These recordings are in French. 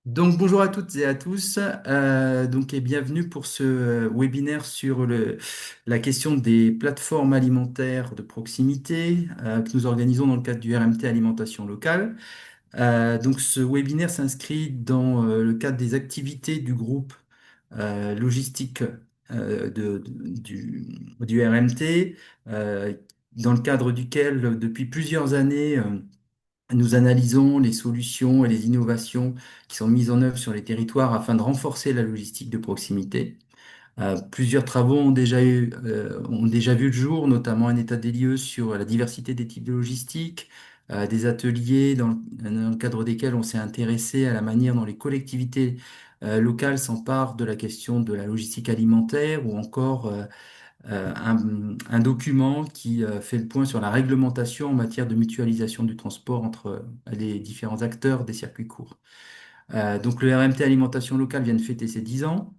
Donc bonjour à toutes et à tous, et bienvenue pour ce webinaire sur la question des plateformes alimentaires de proximité que nous organisons dans le cadre du RMT Alimentation Locale. Donc ce webinaire s'inscrit dans le cadre des activités du groupe logistique du RMT, euh, dans le cadre duquel depuis plusieurs années nous analysons les solutions et les innovations qui sont mises en œuvre sur les territoires afin de renforcer la logistique de proximité. Plusieurs travaux ont déjà vu le jour, notamment un état des lieux sur la diversité des types de logistique, des ateliers dans le cadre desquels on s'est intéressé à la manière dont les collectivités locales s'emparent de la question de la logistique alimentaire ou encore un document qui fait le point sur la réglementation en matière de mutualisation du transport entre les différents acteurs des circuits courts. Donc le RMT Alimentation Locale vient de fêter ses 10 ans.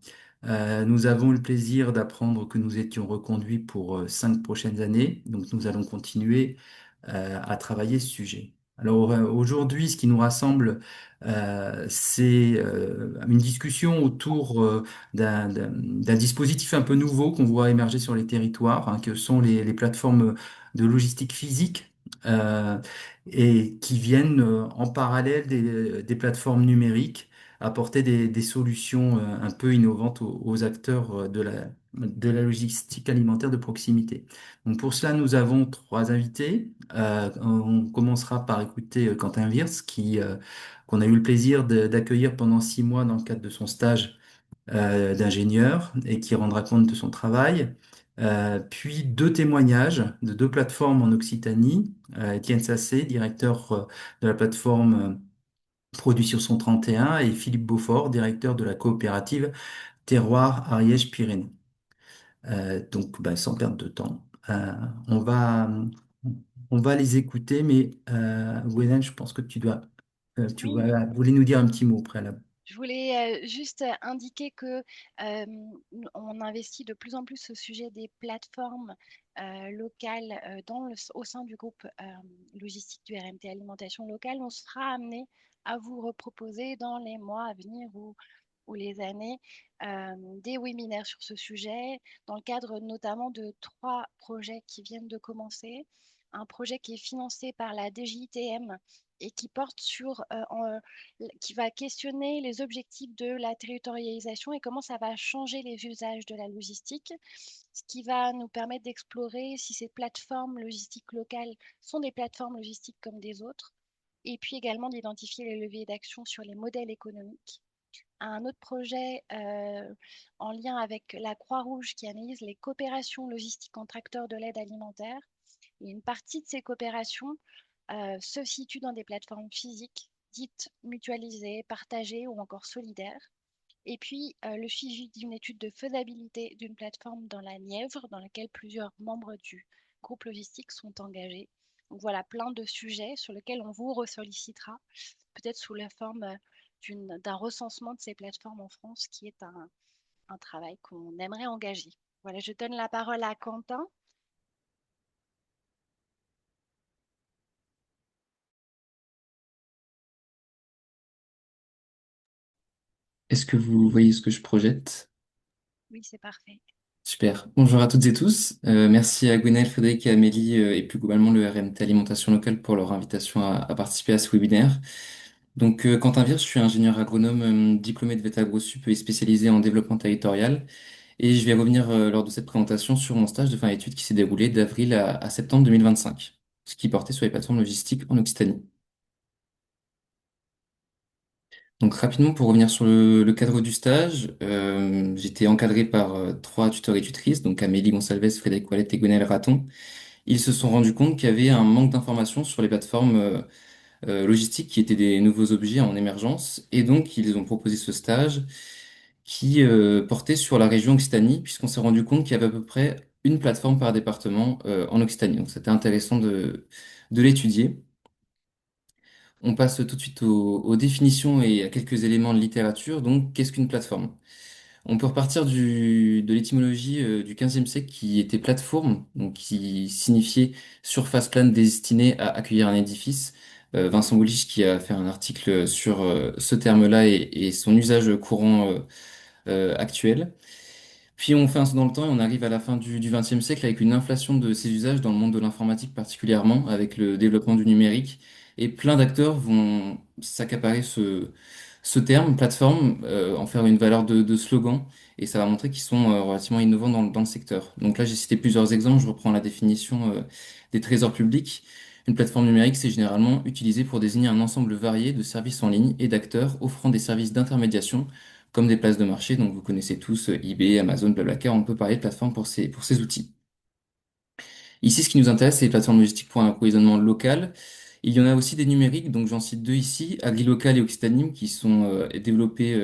Nous avons eu le plaisir d'apprendre que nous étions reconduits pour 5 prochaines années. Donc nous allons continuer à travailler ce sujet. Alors aujourd'hui, ce qui nous rassemble, c'est une discussion autour d'un dispositif un peu nouveau qu'on voit émerger sur les territoires, hein, que sont les plateformes de logistique physique. euh, et qui viennent en parallèle des plateformes numériques apporter des solutions un peu innovantes aux acteurs de la logistique alimentaire de proximité. Donc pour cela, nous avons trois invités. On commencera par écouter Quentin Wirtz, qu'on a eu le plaisir d'accueillir pendant 6 mois dans le cadre de son stage d'ingénieur et qui rendra compte de son travail. Puis deux témoignages de deux plateformes en Occitanie. Étienne Sassé, directeur de la plateforme Produit sur son 31, et Philippe Beaufort, directeur de la coopérative Terroir Ariège-Pyrénées. Sans perdre de temps, on va les écouter, mais Gwenaëlle, je pense que tu Oui, voulais nous dire un petit mot au préalable. je voulais juste indiquer que on investit de plus en plus au sujet des plateformes locales au sein du groupe logistique du RMT Alimentation Locale. On sera amené à vous reproposer dans les mois à venir ou les années des webinaires sur ce sujet, dans le cadre notamment de trois projets qui viennent de commencer. Un projet qui est financé par la DGITM et qui porte qui va questionner les objectifs de la territorialisation et comment ça va changer les usages de la logistique, ce qui va nous permettre d'explorer si ces plateformes logistiques locales sont des plateformes logistiques comme des autres, et puis également d'identifier les leviers d'action sur les modèles économiques. Un autre projet en lien avec la Croix-Rouge qui analyse les coopérations logistiques entre acteurs de l'aide alimentaire. Et une partie de ces coopérations se situe dans des plateformes physiques dites mutualisées, partagées ou encore solidaires. Et puis le suivi d'une étude de faisabilité d'une plateforme dans la Nièvre, dans laquelle plusieurs membres du groupe logistique sont engagés. Donc voilà, plein de sujets sur lesquels on vous ressollicitera, peut-être sous la forme d'un recensement de ces plateformes en France, qui est un travail qu'on aimerait engager. Voilà, je donne la parole à Quentin. Est-ce que vous voyez ce que je projette? Oui, c'est parfait. Super. Bonjour à toutes et tous. Merci à Gwenaëlle, Frédéric et Amélie et plus globalement le RMT Alimentation Locale pour leur invitation à participer à ce webinaire. Quentin Virge, je suis ingénieur agronome diplômé de VET-AgroSup et spécialisé en développement territorial. Et je vais revenir lors de cette présentation sur mon stage de fin d'études qui s'est déroulé d'avril à septembre 2025, ce qui portait sur les plateformes logistiques en Occitanie. Donc rapidement, pour revenir sur le cadre du stage, j'étais encadré par trois tuteurs et tutrices, donc Amélie Gonçalves, Frédéric Wallet et Gwenaëlle Raton. Ils se sont rendus compte qu'il y avait un manque d'informations sur les plateformes logistiques qui étaient des nouveaux objets en émergence, et donc ils ont proposé ce stage qui portait sur la région Occitanie, puisqu'on s'est rendu compte qu'il y avait à peu près une plateforme par département en Occitanie. Donc c'était intéressant de l'étudier. On passe tout de suite aux définitions et à quelques éléments de littérature. Donc, qu'est-ce qu'une plateforme? On peut repartir de l'étymologie du XVe siècle qui était plateforme, donc qui signifiait surface plane destinée à accueillir un édifice. Vincent Boulich qui a fait un article sur ce terme-là et son usage courant actuel. Puis on fait un saut dans le temps et on arrive à la fin du XXe siècle avec une inflation de ces usages dans le monde de l'informatique particulièrement, avec le développement du numérique. Et plein d'acteurs vont s'accaparer ce terme, plateforme, en faire une valeur de slogan. Et ça va montrer qu'ils sont relativement innovants dans le secteur. Donc là, j'ai cité plusieurs exemples. Je reprends la définition des trésors publics. Une plateforme numérique, c'est généralement utilisé pour désigner un ensemble varié de services en ligne et d'acteurs offrant des services d'intermédiation comme des places de marché. Donc vous connaissez tous eBay, Amazon, Blablacar. On peut parler de plateforme pour ces outils. Ici, ce qui nous intéresse, c'est les plateformes logistiques pour un approvisionnement local. Il y en a aussi des numériques, donc j'en cite deux ici, Agrilocal et Occitanie, qui sont développés,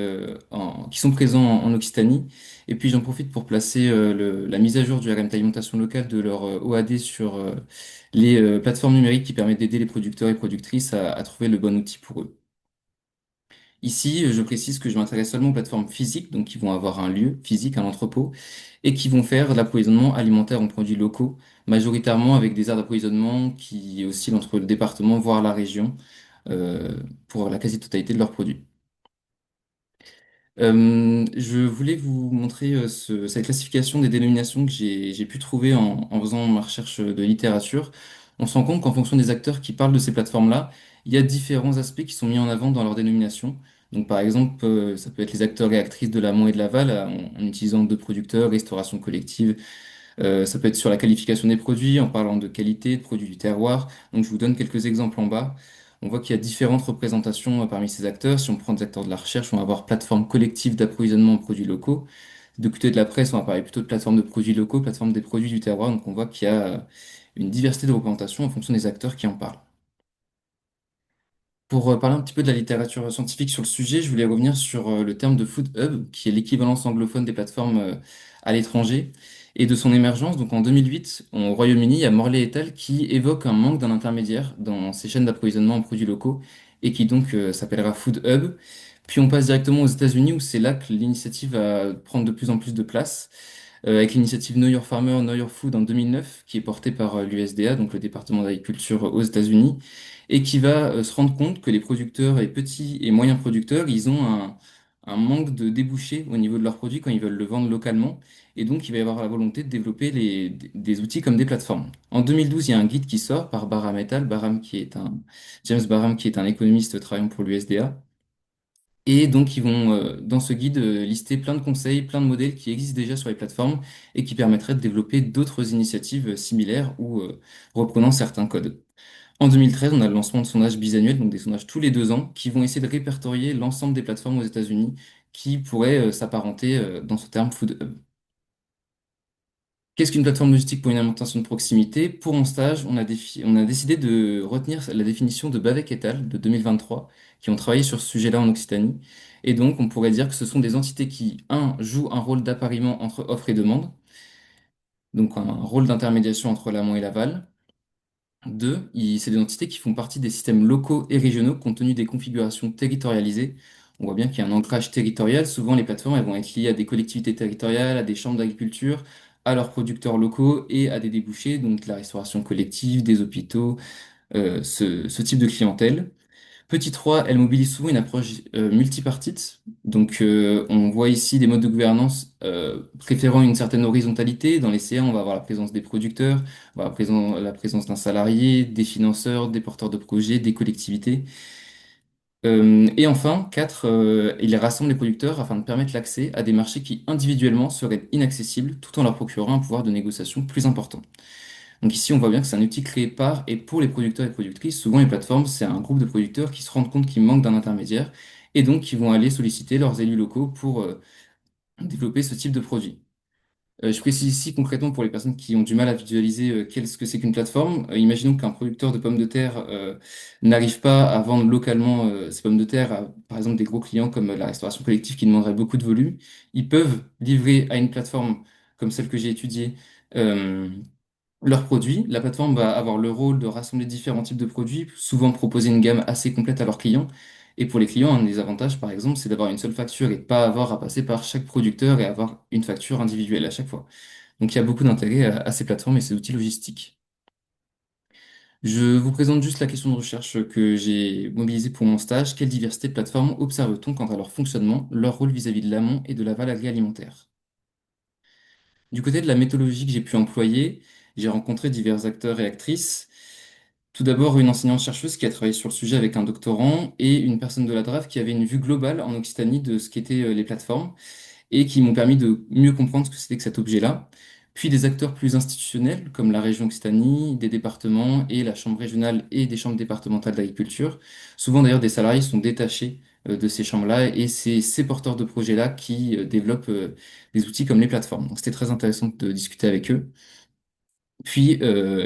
qui sont présents en Occitanie. Et puis j'en profite pour placer la mise à jour du RM d'alimentation locale de leur OAD sur les plateformes numériques qui permettent d'aider les producteurs et productrices à trouver le bon outil pour eux. Ici, je précise que je m'intéresse seulement aux plateformes physiques, donc qui vont avoir un lieu physique, un entrepôt, et qui vont faire de l'approvisionnement alimentaire en produits locaux, majoritairement avec des aires d'approvisionnement qui oscillent entre le département, voire la région, pour la quasi-totalité de leurs produits. Je voulais vous montrer cette classification des dénominations que j'ai pu trouver en faisant ma recherche de littérature. On se rend compte qu'en fonction des acteurs qui parlent de ces plateformes-là, il y a différents aspects qui sont mis en avant dans leur dénomination. Donc, par exemple, ça peut être les acteurs et actrices de l'amont et de l'aval en utilisant deux producteurs, restauration collective, ça peut être sur la qualification des produits, en parlant de qualité, de produits du terroir. Donc, je vous donne quelques exemples en bas. On voit qu'il y a différentes représentations parmi ces acteurs. Si on prend des acteurs de la recherche, on va avoir plateforme collective d'approvisionnement en produits locaux. De côté de la presse, on va parler plutôt de plateforme de produits locaux, plateforme des produits du terroir. Donc, on voit qu'il y a une diversité de représentations en fonction des acteurs qui en parlent. Pour parler un petit peu de la littérature scientifique sur le sujet, je voulais revenir sur le terme de Food Hub, qui est l'équivalence anglophone des plateformes à l'étranger, et de son émergence. Donc en 2008, au Royaume-Uni, il y a Morley et al. Qui évoque un manque d'un intermédiaire dans ces chaînes d'approvisionnement en produits locaux, et qui donc s'appellera Food Hub. Puis on passe directement aux États-Unis, où c'est là que l'initiative va prendre de plus en plus de place avec l'initiative Know Your Farmer, Know Your Food en 2009, qui est portée par l'USDA, donc le département d'agriculture aux États-Unis, et qui va se rendre compte que les producteurs et petits et moyens producteurs, ils ont un manque de débouchés au niveau de leurs produits quand ils veulent le vendre localement, et donc il va y avoir la volonté de développer des outils comme des plateformes. En 2012, il y a un guide qui sort par Barham et al., James Barham qui est un économiste travaillant pour l'USDA, et donc, ils vont, dans ce guide, lister plein de conseils, plein de modèles qui existent déjà sur les plateformes et qui permettraient de développer d'autres initiatives similaires ou reprenant certains codes. En 2013, on a le lancement de sondages bisannuels, donc des sondages tous les 2 ans, qui vont essayer de répertorier l'ensemble des plateformes aux États-Unis qui pourraient s'apparenter dans ce terme Food Hub. Qu'est-ce qu'une plateforme logistique pour une alimentation de proximité? Pour mon stage, on a décidé de retenir la définition de Bavec et al. De 2023, qui ont travaillé sur ce sujet-là en Occitanie. Et donc, on pourrait dire que ce sont des entités qui, un, jouent un rôle d'appariement entre offre et demande, donc un rôle d'intermédiation entre l'amont et l'aval. Deux, c'est des entités qui font partie des systèmes locaux et régionaux compte tenu des configurations territorialisées. On voit bien qu'il y a un ancrage territorial. Souvent, les plateformes elles vont être liées à des collectivités territoriales, à des chambres d'agriculture, à leurs producteurs locaux et à des débouchés, donc la restauration collective, des hôpitaux, ce type de clientèle. Petit 3, elle mobilise souvent une approche multipartite. Donc, on voit ici des modes de gouvernance préférant une certaine horizontalité. Dans les CA, on va avoir la présence des producteurs, on va avoir la présence d'un salarié, des financeurs, des porteurs de projets, des collectivités. Et enfin, 4, il rassemble les producteurs afin de permettre l'accès à des marchés qui individuellement seraient inaccessibles tout en leur procurant un pouvoir de négociation plus important. Donc ici, on voit bien que c'est un outil créé par et pour les producteurs et productrices. Souvent, les plateformes, c'est un groupe de producteurs qui se rendent compte qu'ils manquent d'un intermédiaire et donc qui vont aller solliciter leurs élus locaux pour développer ce type de produit. Je précise ici concrètement pour les personnes qui ont du mal à visualiser qu'est-ce que c'est qu'une plateforme. Imaginons qu'un producteur de pommes de terre n'arrive pas à vendre localement ses pommes de terre à, par exemple, des gros clients comme la restauration collective qui demanderaient beaucoup de volume. Ils peuvent livrer à une plateforme comme celle que j'ai étudiée. euh, Leurs produits. La plateforme va avoir le rôle de rassembler différents types de produits, souvent proposer une gamme assez complète à leurs clients. Et pour les clients, un des avantages, par exemple, c'est d'avoir une seule facture et de pas avoir à passer par chaque producteur et avoir une facture individuelle à chaque fois. Donc il y a beaucoup d'intérêt à ces plateformes et ces outils logistiques. Je vous présente juste la question de recherche que j'ai mobilisée pour mon stage. Quelle diversité de plateformes observe-t-on quant à leur fonctionnement, leur rôle vis-à-vis de l'amont et de l'aval agroalimentaire? Du côté de la méthodologie que j'ai pu employer, j'ai rencontré divers acteurs et actrices. Tout d'abord, une enseignante-chercheuse qui a travaillé sur le sujet avec un doctorant et une personne de la DRAF qui avait une vue globale en Occitanie de ce qu'étaient les plateformes et qui m'ont permis de mieux comprendre ce que c'était que cet objet-là. Puis des acteurs plus institutionnels, comme la région Occitanie, des départements et la chambre régionale et des chambres départementales d'agriculture. Souvent d'ailleurs, des salariés sont détachés de ces chambres-là et c'est ces porteurs de projets-là qui développent des outils comme les plateformes. Donc c'était très intéressant de discuter avec eux. Puis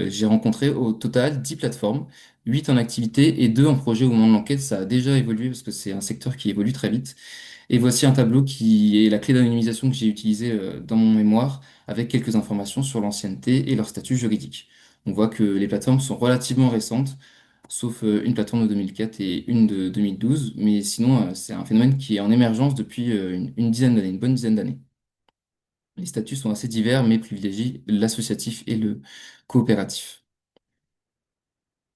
j'ai rencontré au total 10 plateformes, 8 en activité et 2 en projet au moment de l'enquête. Ça a déjà évolué parce que c'est un secteur qui évolue très vite. Et voici un tableau qui est la clé d'anonymisation que j'ai utilisée dans mon mémoire avec quelques informations sur l'ancienneté et leur statut juridique. On voit que les plateformes sont relativement récentes, sauf une plateforme de 2004 et une de 2012, mais sinon c'est un phénomène qui est en émergence depuis une dizaine d'années, une bonne dizaine d'années. Les statuts sont assez divers, mais privilégient l'associatif et le coopératif.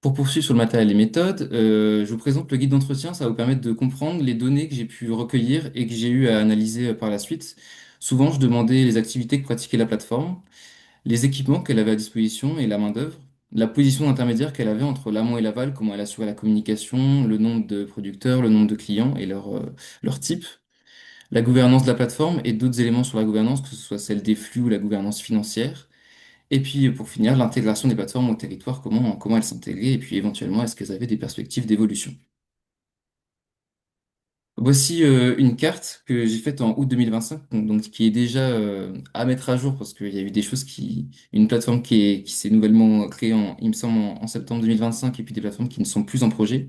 Pour poursuivre sur le matériel et méthodes, je vous présente le guide d'entretien. Ça va vous permettre de comprendre les données que j'ai pu recueillir et que j'ai eu à analyser par la suite. Souvent, je demandais les activités que pratiquait la plateforme, les équipements qu'elle avait à disposition et la main-d'œuvre, la position intermédiaire qu'elle avait entre l'amont et l'aval, comment elle assurait la communication, le nombre de producteurs, le nombre de clients et leur type, la gouvernance de la plateforme et d'autres éléments sur la gouvernance, que ce soit celle des flux ou la gouvernance financière. Et puis, pour finir, l'intégration des plateformes au territoire, comment elles s'intégraient, et puis éventuellement, est-ce qu'elles avaient des perspectives d'évolution. Voici une carte que j'ai faite en août 2025, donc qui est déjà à mettre à jour, parce qu'il y a eu des choses une plateforme qui s'est nouvellement créée, il me semble, en septembre 2025, et puis des plateformes qui ne sont plus en projet.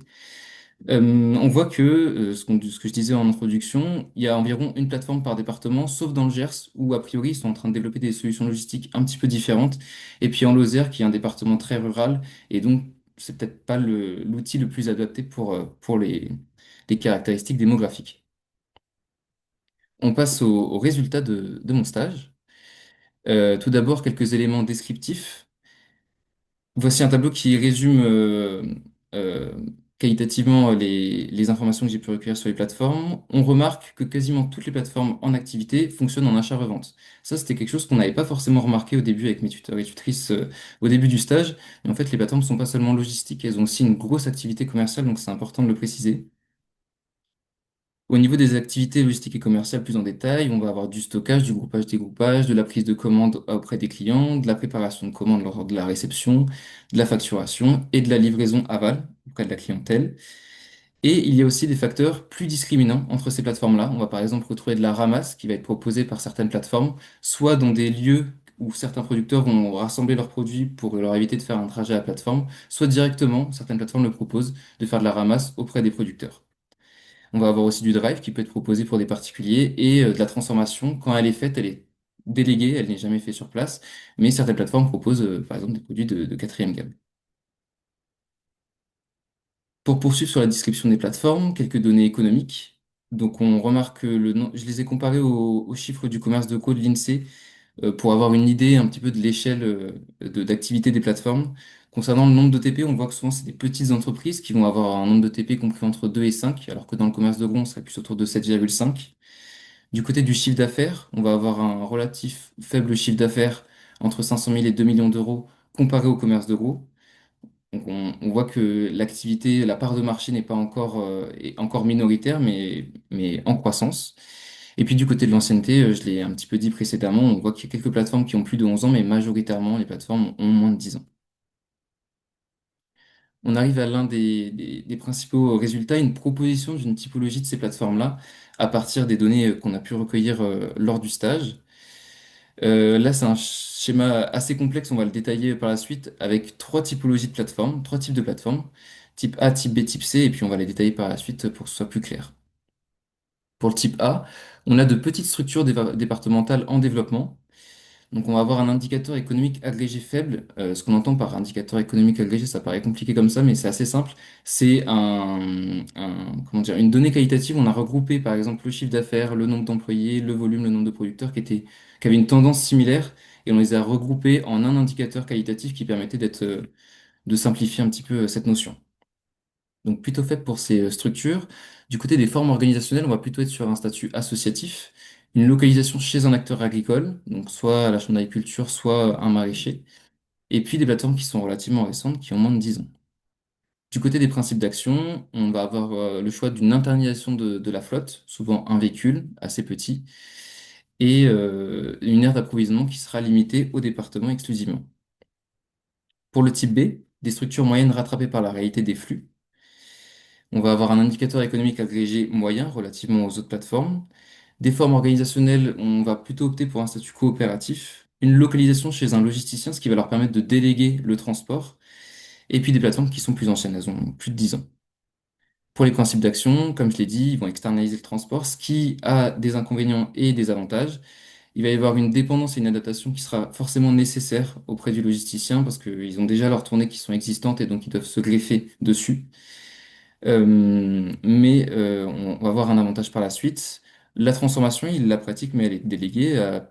On voit que, ce que je disais en introduction, il y a environ une plateforme par département, sauf dans le Gers, où a priori ils sont en train de développer des solutions logistiques un petit peu différentes, et puis en Lozère, qui est un département très rural, et donc c'est peut-être pas l'outil le plus adapté pour les caractéristiques démographiques. On passe au résultat de mon stage. Tout d'abord, quelques éléments descriptifs. Voici un tableau qui résume euh, qualitativement les informations que j'ai pu recueillir sur les plateformes. On remarque que quasiment toutes les plateformes en activité fonctionnent en achat-revente. Ça, c'était quelque chose qu'on n'avait pas forcément remarqué au début avec mes tuteurs et tutrices au début du stage. Mais en fait, les plateformes ne sont pas seulement logistiques, elles ont aussi une grosse activité commerciale, donc c'est important de le préciser. Au niveau des activités logistiques et commerciales plus en détail, on va avoir du stockage, du groupage, dégroupage, de la prise de commande auprès des clients, de la préparation de commandes lors de la réception, de la facturation et de la livraison aval auprès de la clientèle. Et il y a aussi des facteurs plus discriminants entre ces plateformes-là. On va par exemple retrouver de la ramasse qui va être proposée par certaines plateformes, soit dans des lieux où certains producteurs vont rassembler leurs produits pour leur éviter de faire un trajet à la plateforme, soit directement, certaines plateformes le proposent, de faire de la ramasse auprès des producteurs. On va avoir aussi du drive qui peut être proposé pour des particuliers et de la transformation. Quand elle est faite, elle est déléguée, elle n'est jamais faite sur place. Mais certaines plateformes proposent par exemple des produits de quatrième gamme. Pour poursuivre sur la description des plateformes, quelques données économiques. Donc on remarque que je les ai comparés aux chiffres du commerce de co de l'INSEE pour avoir une idée un petit peu de l'échelle d'activité des plateformes. Concernant le nombre de TP, on voit que souvent c'est des petites entreprises qui vont avoir un nombre de TP compris entre 2 et 5, alors que dans le commerce de gros, on serait plus autour de 7,5. Du côté du chiffre d'affaires, on va avoir un relatif faible chiffre d'affaires entre 500 000 et 2 millions d'euros comparé au commerce de gros. Donc on voit que l'activité, la part de marché n'est pas encore, est encore minoritaire, mais en croissance. Et puis du côté de l'ancienneté, je l'ai un petit peu dit précédemment, on voit qu'il y a quelques plateformes qui ont plus de 11 ans, mais majoritairement, les plateformes ont moins de 10 ans. On arrive à l'un des principaux résultats, une proposition d'une typologie de ces plateformes-là à partir des données qu'on a pu recueillir lors du stage. Là, c'est un schéma assez complexe, on va le détailler par la suite, avec trois typologies de plateformes, trois types de plateformes, type A, type B, type C, et puis on va les détailler par la suite pour que ce soit plus clair. Pour le type A, on a de petites structures départementales en développement. Donc on va avoir un indicateur économique agrégé faible. Ce qu'on entend par indicateur économique agrégé, ça paraît compliqué comme ça, mais c'est assez simple. C'est comment dire, une donnée qualitative. On a regroupé par exemple le chiffre d'affaires, le nombre d'employés, le volume, le nombre de producteurs qui avaient une tendance similaire et on les a regroupés en un indicateur qualitatif qui permettait de simplifier un petit peu cette notion. Donc plutôt fait pour ces structures. Du côté des formes organisationnelles, on va plutôt être sur un statut associatif, une localisation chez un acteur agricole, donc soit la chambre d'agriculture, soit un maraîcher, et puis des plateformes qui sont relativement récentes, qui ont moins de 10 ans. Du côté des principes d'action, on va avoir le choix d'une internalisation de la flotte, souvent un véhicule assez petit, et une aire d'approvisionnement qui sera limitée au département exclusivement. Pour le type B, des structures moyennes rattrapées par la réalité des flux, on va avoir un indicateur économique agrégé moyen relativement aux autres plateformes. Des formes organisationnelles, on va plutôt opter pour un statut coopératif, une localisation chez un logisticien, ce qui va leur permettre de déléguer le transport, et puis des plateformes qui sont plus anciennes, elles ont plus de 10 ans. Pour les principes d'action, comme je l'ai dit, ils vont externaliser le transport, ce qui a des inconvénients et des avantages. Il va y avoir une dépendance et une adaptation qui sera forcément nécessaire auprès du logisticien parce qu'ils ont déjà leurs tournées qui sont existantes et donc ils doivent se greffer dessus. Mais on va avoir un avantage par la suite. La transformation, il la pratique, mais elle est déléguée à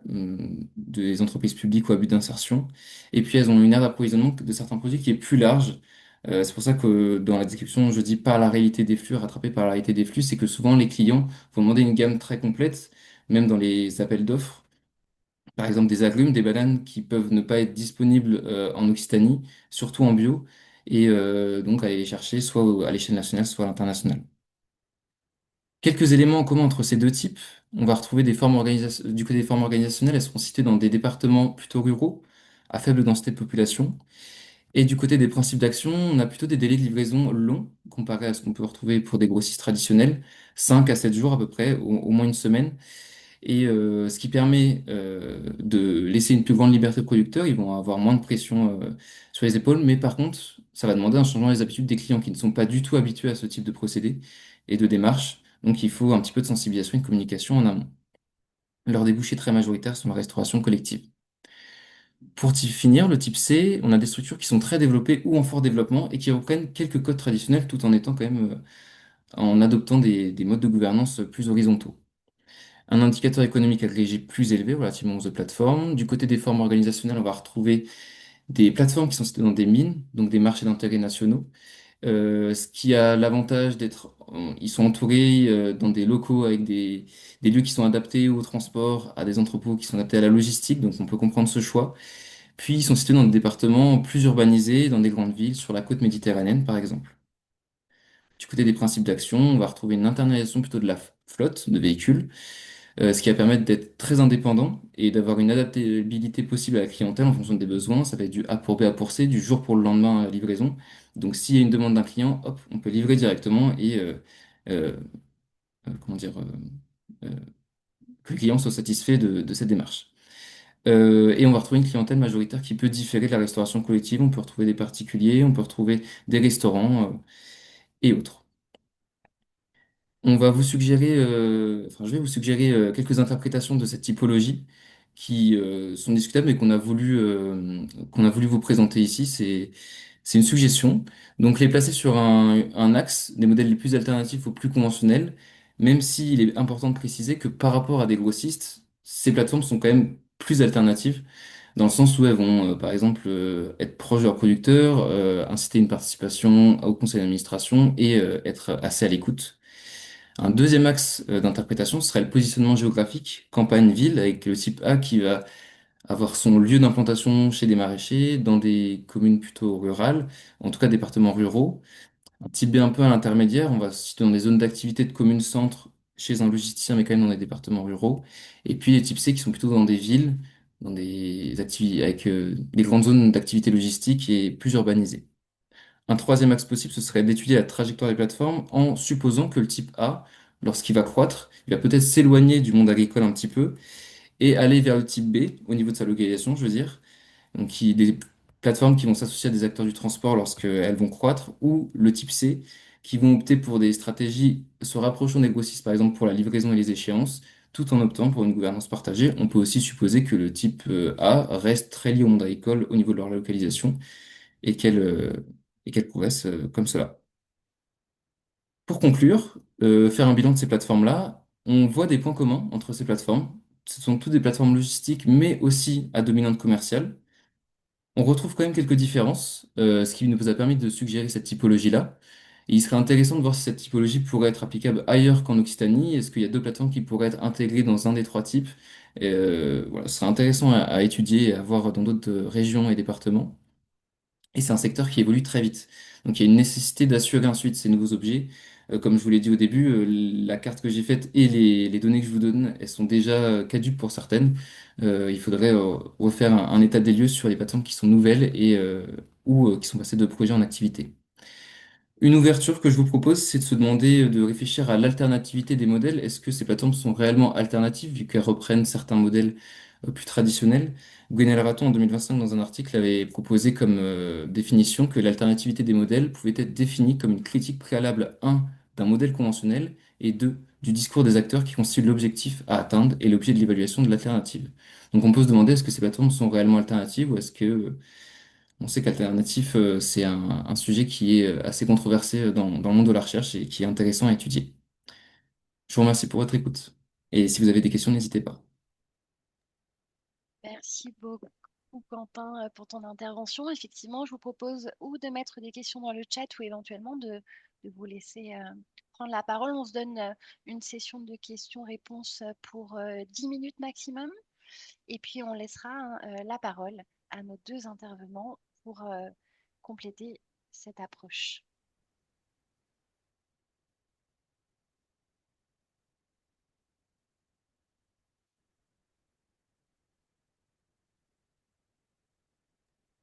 des entreprises publiques ou à but d'insertion. Et puis, elles ont une aire d'approvisionnement de certains produits qui est plus large. C'est pour ça que dans la description, je dis par la réalité des flux, rattrapé par la réalité des flux, c'est que souvent les clients vont demander une gamme très complète, même dans les appels d'offres. Par exemple, des agrumes, des bananes qui peuvent ne pas être disponibles en Occitanie, surtout en bio, et donc aller les chercher soit à l'échelle nationale, soit à l'international. Quelques éléments en commun entre ces deux types. On va retrouver du côté des formes organisationnelles, elles seront situées dans des départements plutôt ruraux, à faible densité de population. Et du côté des principes d'action, on a plutôt des délais de livraison longs, comparé à ce qu'on peut retrouver pour des grossistes traditionnels, 5 à 7 jours à peu près, au moins une semaine. Et ce qui permet de laisser une plus grande liberté aux producteurs, ils vont avoir moins de pression sur les épaules, mais par contre, ça va demander un changement des habitudes des clients qui ne sont pas du tout habitués à ce type de procédé et de démarche. Donc il faut un petit peu de sensibilisation et de communication en amont. Leurs débouchés très majoritaires sont la restauration collective. Pour y finir, le type C, on a des structures qui sont très développées ou en fort développement et qui reprennent quelques codes traditionnels tout en étant quand même en adoptant des modes de gouvernance plus horizontaux. Un indicateur économique agrégé plus élevé relativement aux autres plateformes. Du côté des formes organisationnelles, on va retrouver des plateformes qui sont situées dans des mines, donc des marchés d'intérêt nationaux, ce qui a l'avantage d'être, ils sont entourés dans des locaux avec des lieux qui sont adaptés au transport, à des entrepôts qui sont adaptés à la logistique, donc on peut comprendre ce choix. Puis ils sont situés dans des départements plus urbanisés, dans des grandes villes, sur la côte méditerranéenne par exemple. Du côté des principes d'action, on va retrouver une internalisation plutôt de la flotte de véhicules, ce qui va permettre d'être très indépendant et d'avoir une adaptabilité possible à la clientèle en fonction des besoins. Ça va être du A pour B à pour C, du jour pour le lendemain à la livraison. Donc s'il y a une demande d'un client, hop, on peut livrer directement et euh, comment dire, euh, que le client soit satisfait de cette démarche. Et on va retrouver une clientèle majoritaire qui peut différer de la restauration collective. On peut retrouver des particuliers, on peut retrouver des restaurants et autres. On va vous suggérer, enfin, je vais vous suggérer quelques interprétations de cette typologie qui sont discutables mais qu'on a voulu vous présenter ici. C'est une suggestion. Donc, les placer sur un axe des modèles les plus alternatifs aux plus conventionnels, même s'il est important de préciser que par rapport à des grossistes, ces plateformes sont quand même plus alternatives, dans le sens où elles vont, par exemple, être proches de leurs producteurs, inciter une participation au conseil d'administration et être assez à l'écoute. Un deuxième axe d'interprétation serait le positionnement géographique, campagne-ville, avec le type A qui va avoir son lieu d'implantation chez des maraîchers, dans des communes plutôt rurales, en tout cas départements ruraux. Un type B un peu à l'intermédiaire, on va se situer dans des zones d'activité de communes centres chez un logisticien, mais quand même dans des départements ruraux. Et puis les types C qui sont plutôt dans des villes, dans des activités avec des grandes zones d'activité logistique et plus urbanisées. Un troisième axe possible, ce serait d'étudier la trajectoire des plateformes en supposant que le type A, lorsqu'il va croître, il va peut-être s'éloigner du monde agricole un petit peu et aller vers le type B au niveau de sa localisation, je veux dire. Donc, des plateformes qui vont s'associer à des acteurs du transport lorsqu'elles vont croître, ou le type C, qui vont opter pour des stratégies se rapprochant des grossistes, par exemple pour la livraison et les échéances, tout en optant pour une gouvernance partagée. On peut aussi supposer que le type A reste très lié au monde agricole au niveau de leur localisation et qu'elle progresse comme cela. Pour conclure, faire un bilan de ces plateformes-là, on voit des points communs entre ces plateformes. Ce sont toutes des plateformes logistiques, mais aussi à dominante commerciale. On retrouve quand même quelques différences, ce qui nous a permis de suggérer cette typologie-là. Et il serait intéressant de voir si cette typologie pourrait être applicable ailleurs qu'en Occitanie. Est-ce qu'il y a deux plateformes qui pourraient être intégrées dans un des trois types? Voilà, ce serait intéressant à étudier et à voir dans d'autres régions et départements. Et c'est un secteur qui évolue très vite. Donc il y a une nécessité d'assurer ensuite ces nouveaux objets. Comme je vous l'ai dit au début, la carte que j'ai faite et les données que je vous donne, elles sont déjà caduques pour certaines. Il faudrait refaire un état des lieux sur les plateformes qui sont nouvelles ou qui sont passées de projet en activité. Une ouverture que je vous propose, c'est de se demander de réfléchir à l'alternativité des modèles. Est-ce que ces plateformes sont réellement alternatives, vu qu'elles reprennent certains modèles plus traditionnels? Gwenaël Raton, en 2025, dans un article, avait proposé comme définition que l'alternativité des modèles pouvait être définie comme une critique préalable, un, d'un modèle conventionnel, et deux, du discours des acteurs qui constitue l'objectif à atteindre et l'objet de l'évaluation de l'alternative. Donc on peut se demander est-ce que ces plateformes sont réellement alternatives ou est-ce que on sait qu'alternatif, c'est un sujet qui est assez controversé dans le monde de la recherche et qui est intéressant à étudier. Je vous remercie pour votre écoute. Et si vous avez des questions, n'hésitez pas. Merci beaucoup, Quentin, pour ton intervention. Effectivement, je vous propose ou de mettre des questions dans le chat ou éventuellement de vous laisser prendre la parole. On se donne une session de questions-réponses pour 10 minutes maximum. Et puis, on laissera la parole à nos deux intervenants pour compléter cette approche.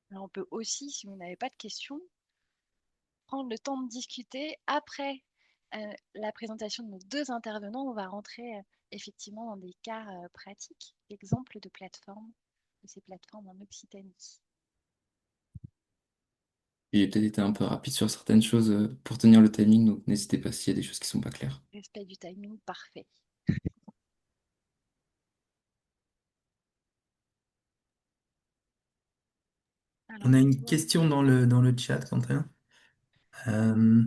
Alors, on peut aussi, si vous n'avez pas de questions, prendre le temps de discuter. Après la présentation de nos deux intervenants, on va rentrer effectivement dans des cas pratiques, exemples de plateformes, de ces plateformes en Occitanie. J'ai peut-être été un peu rapide sur certaines choses pour tenir le timing, donc n'hésitez pas s'il y a des choses qui sont pas claires. Respect du timing, parfait. On Alors, a je une vois. question dans le chat, Quentin. Euh,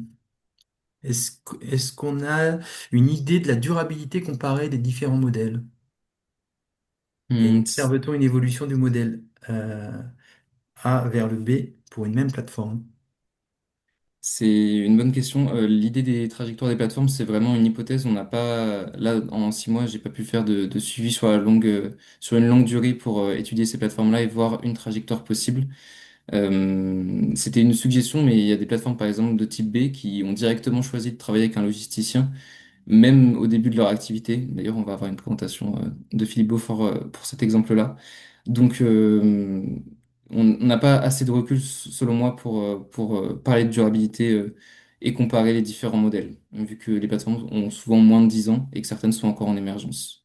est-ce qu'on a une idée de la durabilité comparée des différents modèles? Et Hmm, observe-t-on une évolution du modèle A vers le B pour une même plateforme? c'est une bonne question. L'idée des trajectoires des plateformes, c'est vraiment une hypothèse. On n'a pas, là, en 6 mois, j'ai pas pu faire de suivi sur sur une longue durée pour étudier ces plateformes-là et voir une trajectoire possible. C'était une suggestion, mais il y a des plateformes, par exemple, de type B qui ont directement choisi de travailler avec un logisticien, même au début de leur activité. D'ailleurs, on va avoir une présentation de Philippe Beaufort pour cet exemple-là. Donc, on n'a pas assez de recul, selon moi, pour parler de durabilité et comparer les différents modèles, vu que les plateformes ont souvent moins de 10 ans et que certaines sont encore en émergence.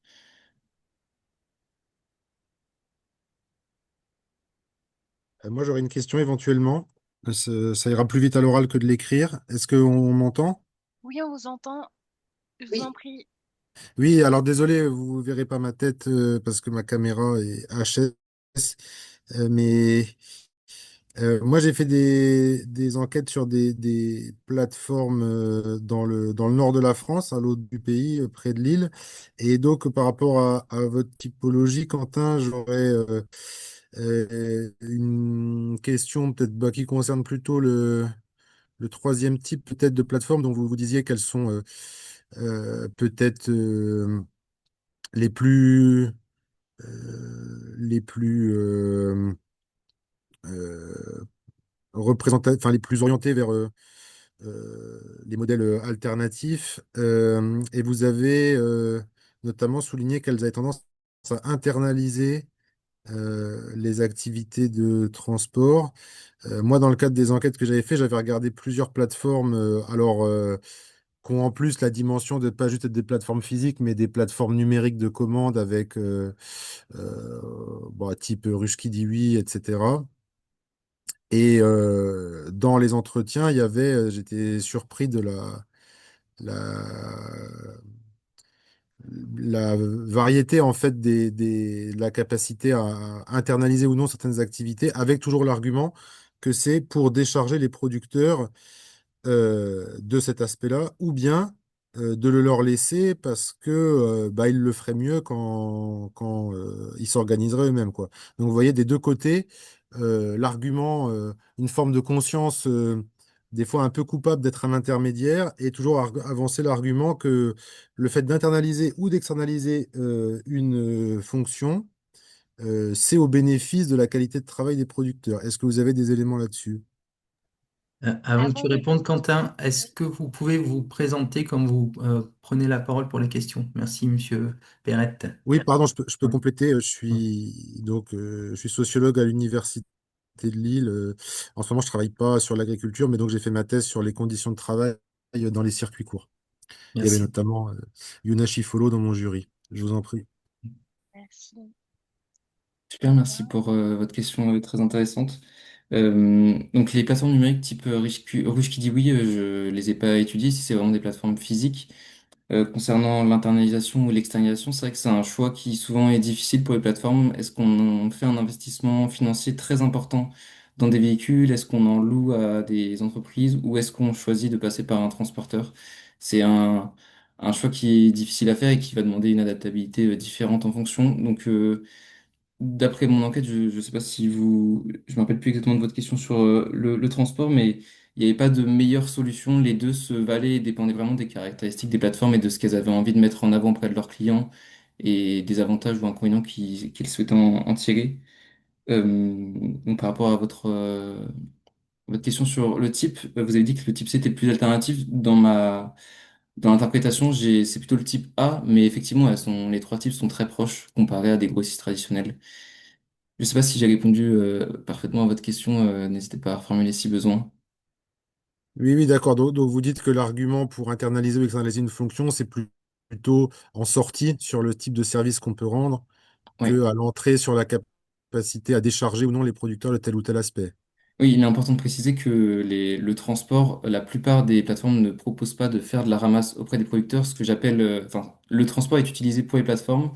Moi, j'aurais une question éventuellement. Ça ira plus vite à l'oral que de l'écrire. Est-ce qu'on m'entend? Oui, on vous entend. Je vous en Oui. prie. Oui, alors désolé, vous verrez pas ma tête parce que ma caméra est HS. Mais moi, j'ai fait des enquêtes sur des plateformes dans le nord de la France, à l'autre du pays, près de Lille. Et donc, par rapport à votre typologie, Quentin, j'aurais une question peut-être bah, qui concerne plutôt le troisième type peut-être de plateforme dont vous disiez qu'elles sont peut-être les les plus euh, enfin les plus orientées vers les modèles alternatifs. Et vous avez notamment souligné qu'elles avaient tendance à internaliser les activités de transport. Moi, dans le cadre des enquêtes que j'avais fait, j'avais regardé plusieurs plateformes, qui ont en plus la dimension de pas juste être des plateformes physiques, mais des plateformes numériques de commande avec euh, bon, type Rushki Diwi, etc. Et dans les entretiens, il y avait, j'étais surpris de la, la variété en fait de la capacité à internaliser ou non certaines activités, avec toujours l'argument que c'est pour décharger les producteurs de cet aspect-là, ou bien de le leur laisser parce que bah, ils le feraient mieux quand ils s'organiseraient eux-mêmes, quoi. Donc vous voyez des deux côtés, l'argument, une forme de conscience des fois un peu coupable d'être un intermédiaire et toujours avancer l'argument que le fait d'internaliser ou d'externaliser une fonction, c'est au bénéfice de la qualité de travail des producteurs. Est-ce que vous avez des éléments là-dessus? Avant que tu Avant de répondes, Quentin, est-ce Oui. que vous pouvez vous présenter comme vous prenez la parole pour les questions? Merci, Monsieur Perrette. Oui, pardon, je peux Oui. compléter. Je suis sociologue à l'université de Lille. En ce moment, je travaille pas sur l'agriculture, mais donc j'ai fait ma thèse sur les conditions de travail dans les circuits courts. Il y avait Merci. notamment Yuna Chifolo dans mon jury. Je vous en prie. Merci. Super, merci pour votre question très intéressante. Donc les plateformes numériques type Rush qui dit oui, je les ai pas étudiées si c'est vraiment des plateformes physiques. Concernant l'internalisation ou l'externalisation, c'est vrai que c'est un choix qui souvent est difficile pour les plateformes. Est-ce qu'on fait un investissement financier très important dans des véhicules? Est-ce qu'on en loue à des entreprises ou est-ce qu'on choisit de passer par un transporteur? C'est un choix qui est difficile à faire et qui va demander une adaptabilité différente en fonction. Donc, d'après mon enquête, je ne sais pas si vous, je me rappelle plus exactement de votre question sur le transport, mais il n'y avait pas de meilleure solution. Les deux se valaient et dépendaient vraiment des caractéristiques des plateformes et de ce qu'elles avaient envie de mettre en avant auprès de leurs clients et des avantages ou inconvénients qu'ils souhaitaient en tirer. Donc par rapport à votre question sur le type, vous avez dit que le type C était le plus alternatif. Dans l'interprétation, c'est plutôt le type A, mais effectivement, les trois types sont très proches comparés à des grossistes traditionnels. Je sais pas si j'ai répondu parfaitement à votre question, n'hésitez pas à reformuler si besoin. Oui, oui, d'accord. Donc, vous dites que l'argument pour internaliser ou externaliser une fonction, c'est plutôt en sortie sur le type de service qu'on peut rendre Oui. que à l'entrée sur la capacité à décharger ou non les producteurs de tel ou tel aspect. Oui, il est important de préciser que le transport, la plupart des plateformes ne proposent pas de faire de la ramasse auprès des producteurs, ce que j'appelle, enfin, le transport est utilisé pour les plateformes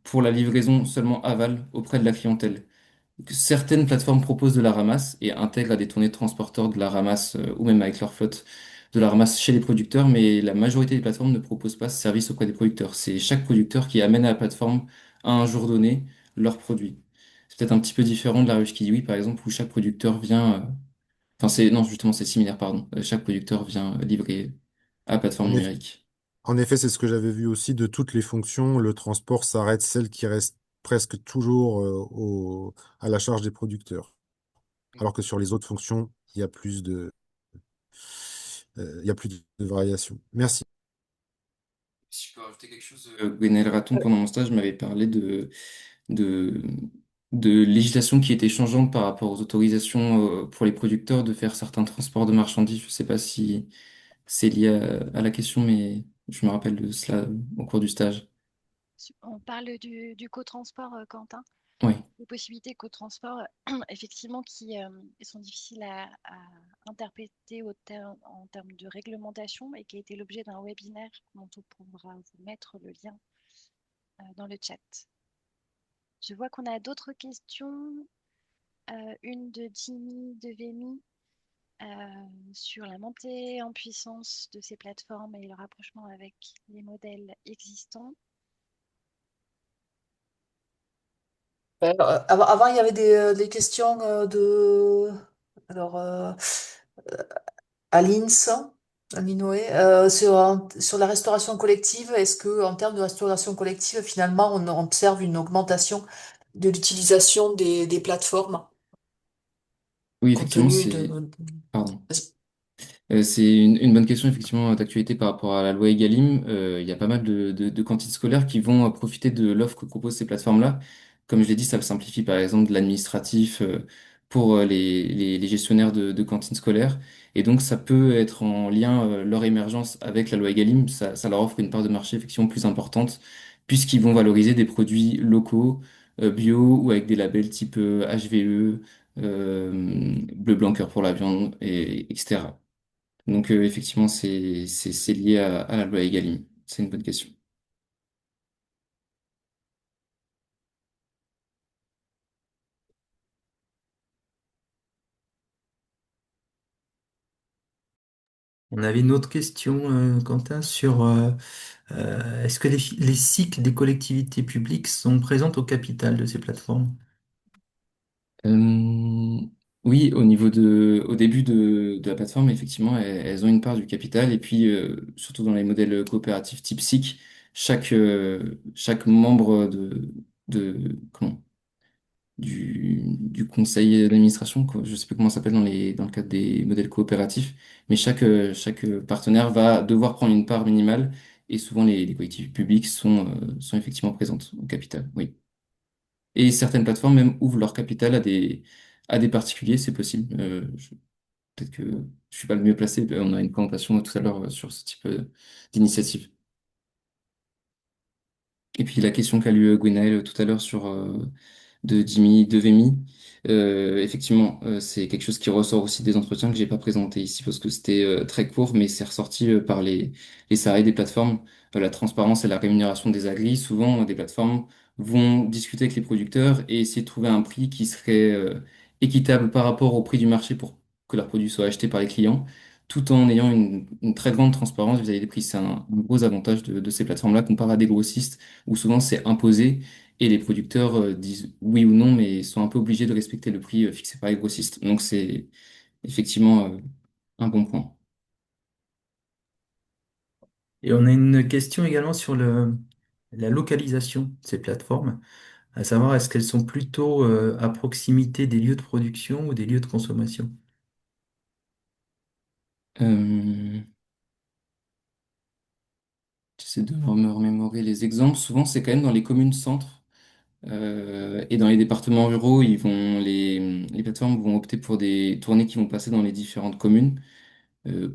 pour la livraison seulement aval auprès de la clientèle. Certaines plateformes proposent de la ramasse et intègrent à des tournées de transporteurs de la ramasse ou même avec leur flotte de la ramasse chez les producteurs, mais la majorité des plateformes ne proposent pas ce service auprès des producteurs. C'est chaque producteur qui amène à la plateforme à un jour donné leurs produits. C'est peut-être un petit peu différent de la ruche kiwi par exemple où chaque producteur vient, enfin c'est non justement c'est similaire pardon. Chaque producteur vient livrer à la plateforme En effet, numérique. en effet, c'est ce que j'avais vu aussi de toutes les fonctions. Le transport s'arrête celle qui reste presque toujours à la charge des producteurs. Alors que sur les autres fonctions, il y a plus de variation. Merci. Si je peux rajouter quelque chose, Gwenaël Raton, pendant mon stage, m'avait parlé de, de législation qui était changeante par rapport aux autorisations pour les producteurs de faire certains transports de marchandises. Je ne sais pas si c'est lié à la question, mais je me rappelle de cela au cours du stage. On parle du co-transport, Quentin. Oui, Les possibilités co-transport, effectivement, qui sont difficiles à interpréter en termes de réglementation et qui a été l'objet d'un webinaire dont on pourra vous mettre le lien dans le chat. Je vois qu'on a d'autres questions. Une de Jimmy de Vemi sur la montée en puissance de ces plateformes et le rapprochement avec les modèles existants. Avant, il y avait des questions alors, Aline Noé, sur la restauration collective. Est-ce que, en termes de restauration collective, finalement, on observe une augmentation de l'utilisation des plateformes oui, compte effectivement, tenu c'est... de... Pardon. C'est une bonne question effectivement d'actualité par rapport à la loi Egalim. Il y a pas mal de cantines scolaires qui vont profiter de l'offre que proposent ces plateformes-là. Comme je l'ai dit, ça simplifie par exemple de l'administratif pour les gestionnaires de cantines scolaires. Et donc ça peut être en lien, leur émergence avec la loi Egalim, ça leur offre une part de marché effectivement plus importante puisqu'ils vont valoriser des produits locaux, bio ou avec des labels type HVE, bleu blanc cœur pour la viande, etc. Donc effectivement, c'est lié à la loi Egalim. C'est une bonne question. On avait une autre question, Quentin, sur est-ce que les cycles des collectivités publiques sont présentes au capital de ces plateformes? Euh, oui, au début de la plateforme, effectivement, elles ont une part du capital. Et puis, surtout dans les modèles coopératifs type SIC, chaque membre comment, du conseil d'administration, quoi, je sais plus comment ça s'appelle dans le cadre des modèles coopératifs, mais chaque partenaire va devoir prendre une part minimale. Et souvent, les collectivités publiques sont effectivement présentes au capital. Oui. Et certaines plateformes même ouvrent leur capital à des particuliers, c'est possible. Peut-être que je suis pas le mieux placé. On a une présentation tout à l'heure sur ce type d'initiative. Et puis la question qu'a lu Gwenaël tout à l'heure de Jimmy Devemy, effectivement, c'est quelque chose qui ressort aussi des entretiens que j'ai pas présenté ici parce que c'était très court, mais c'est ressorti par les salariés des plateformes. La transparence et la rémunération des agris. Souvent, des plateformes vont discuter avec les producteurs et essayer de trouver un prix qui serait équitable par rapport au prix du marché pour que leurs produits soient achetés par les clients, tout en ayant une très grande transparence vis-à-vis des prix. C'est un gros avantage de ces plateformes-là comparé à des grossistes où souvent c'est imposé et les producteurs disent oui ou non, mais sont un peu obligés de respecter le prix fixé par les grossistes. Donc c'est effectivement un bon point. Et on a une question également sur la localisation de ces plateformes, à savoir est-ce qu'elles sont plutôt à proximité des lieux de production ou des lieux de consommation? Euh, J'essaie de me remémorer les exemples. Souvent, c'est quand même dans les communes centres et dans les départements ruraux, les plateformes vont opter pour des tournées qui vont passer dans les différentes communes.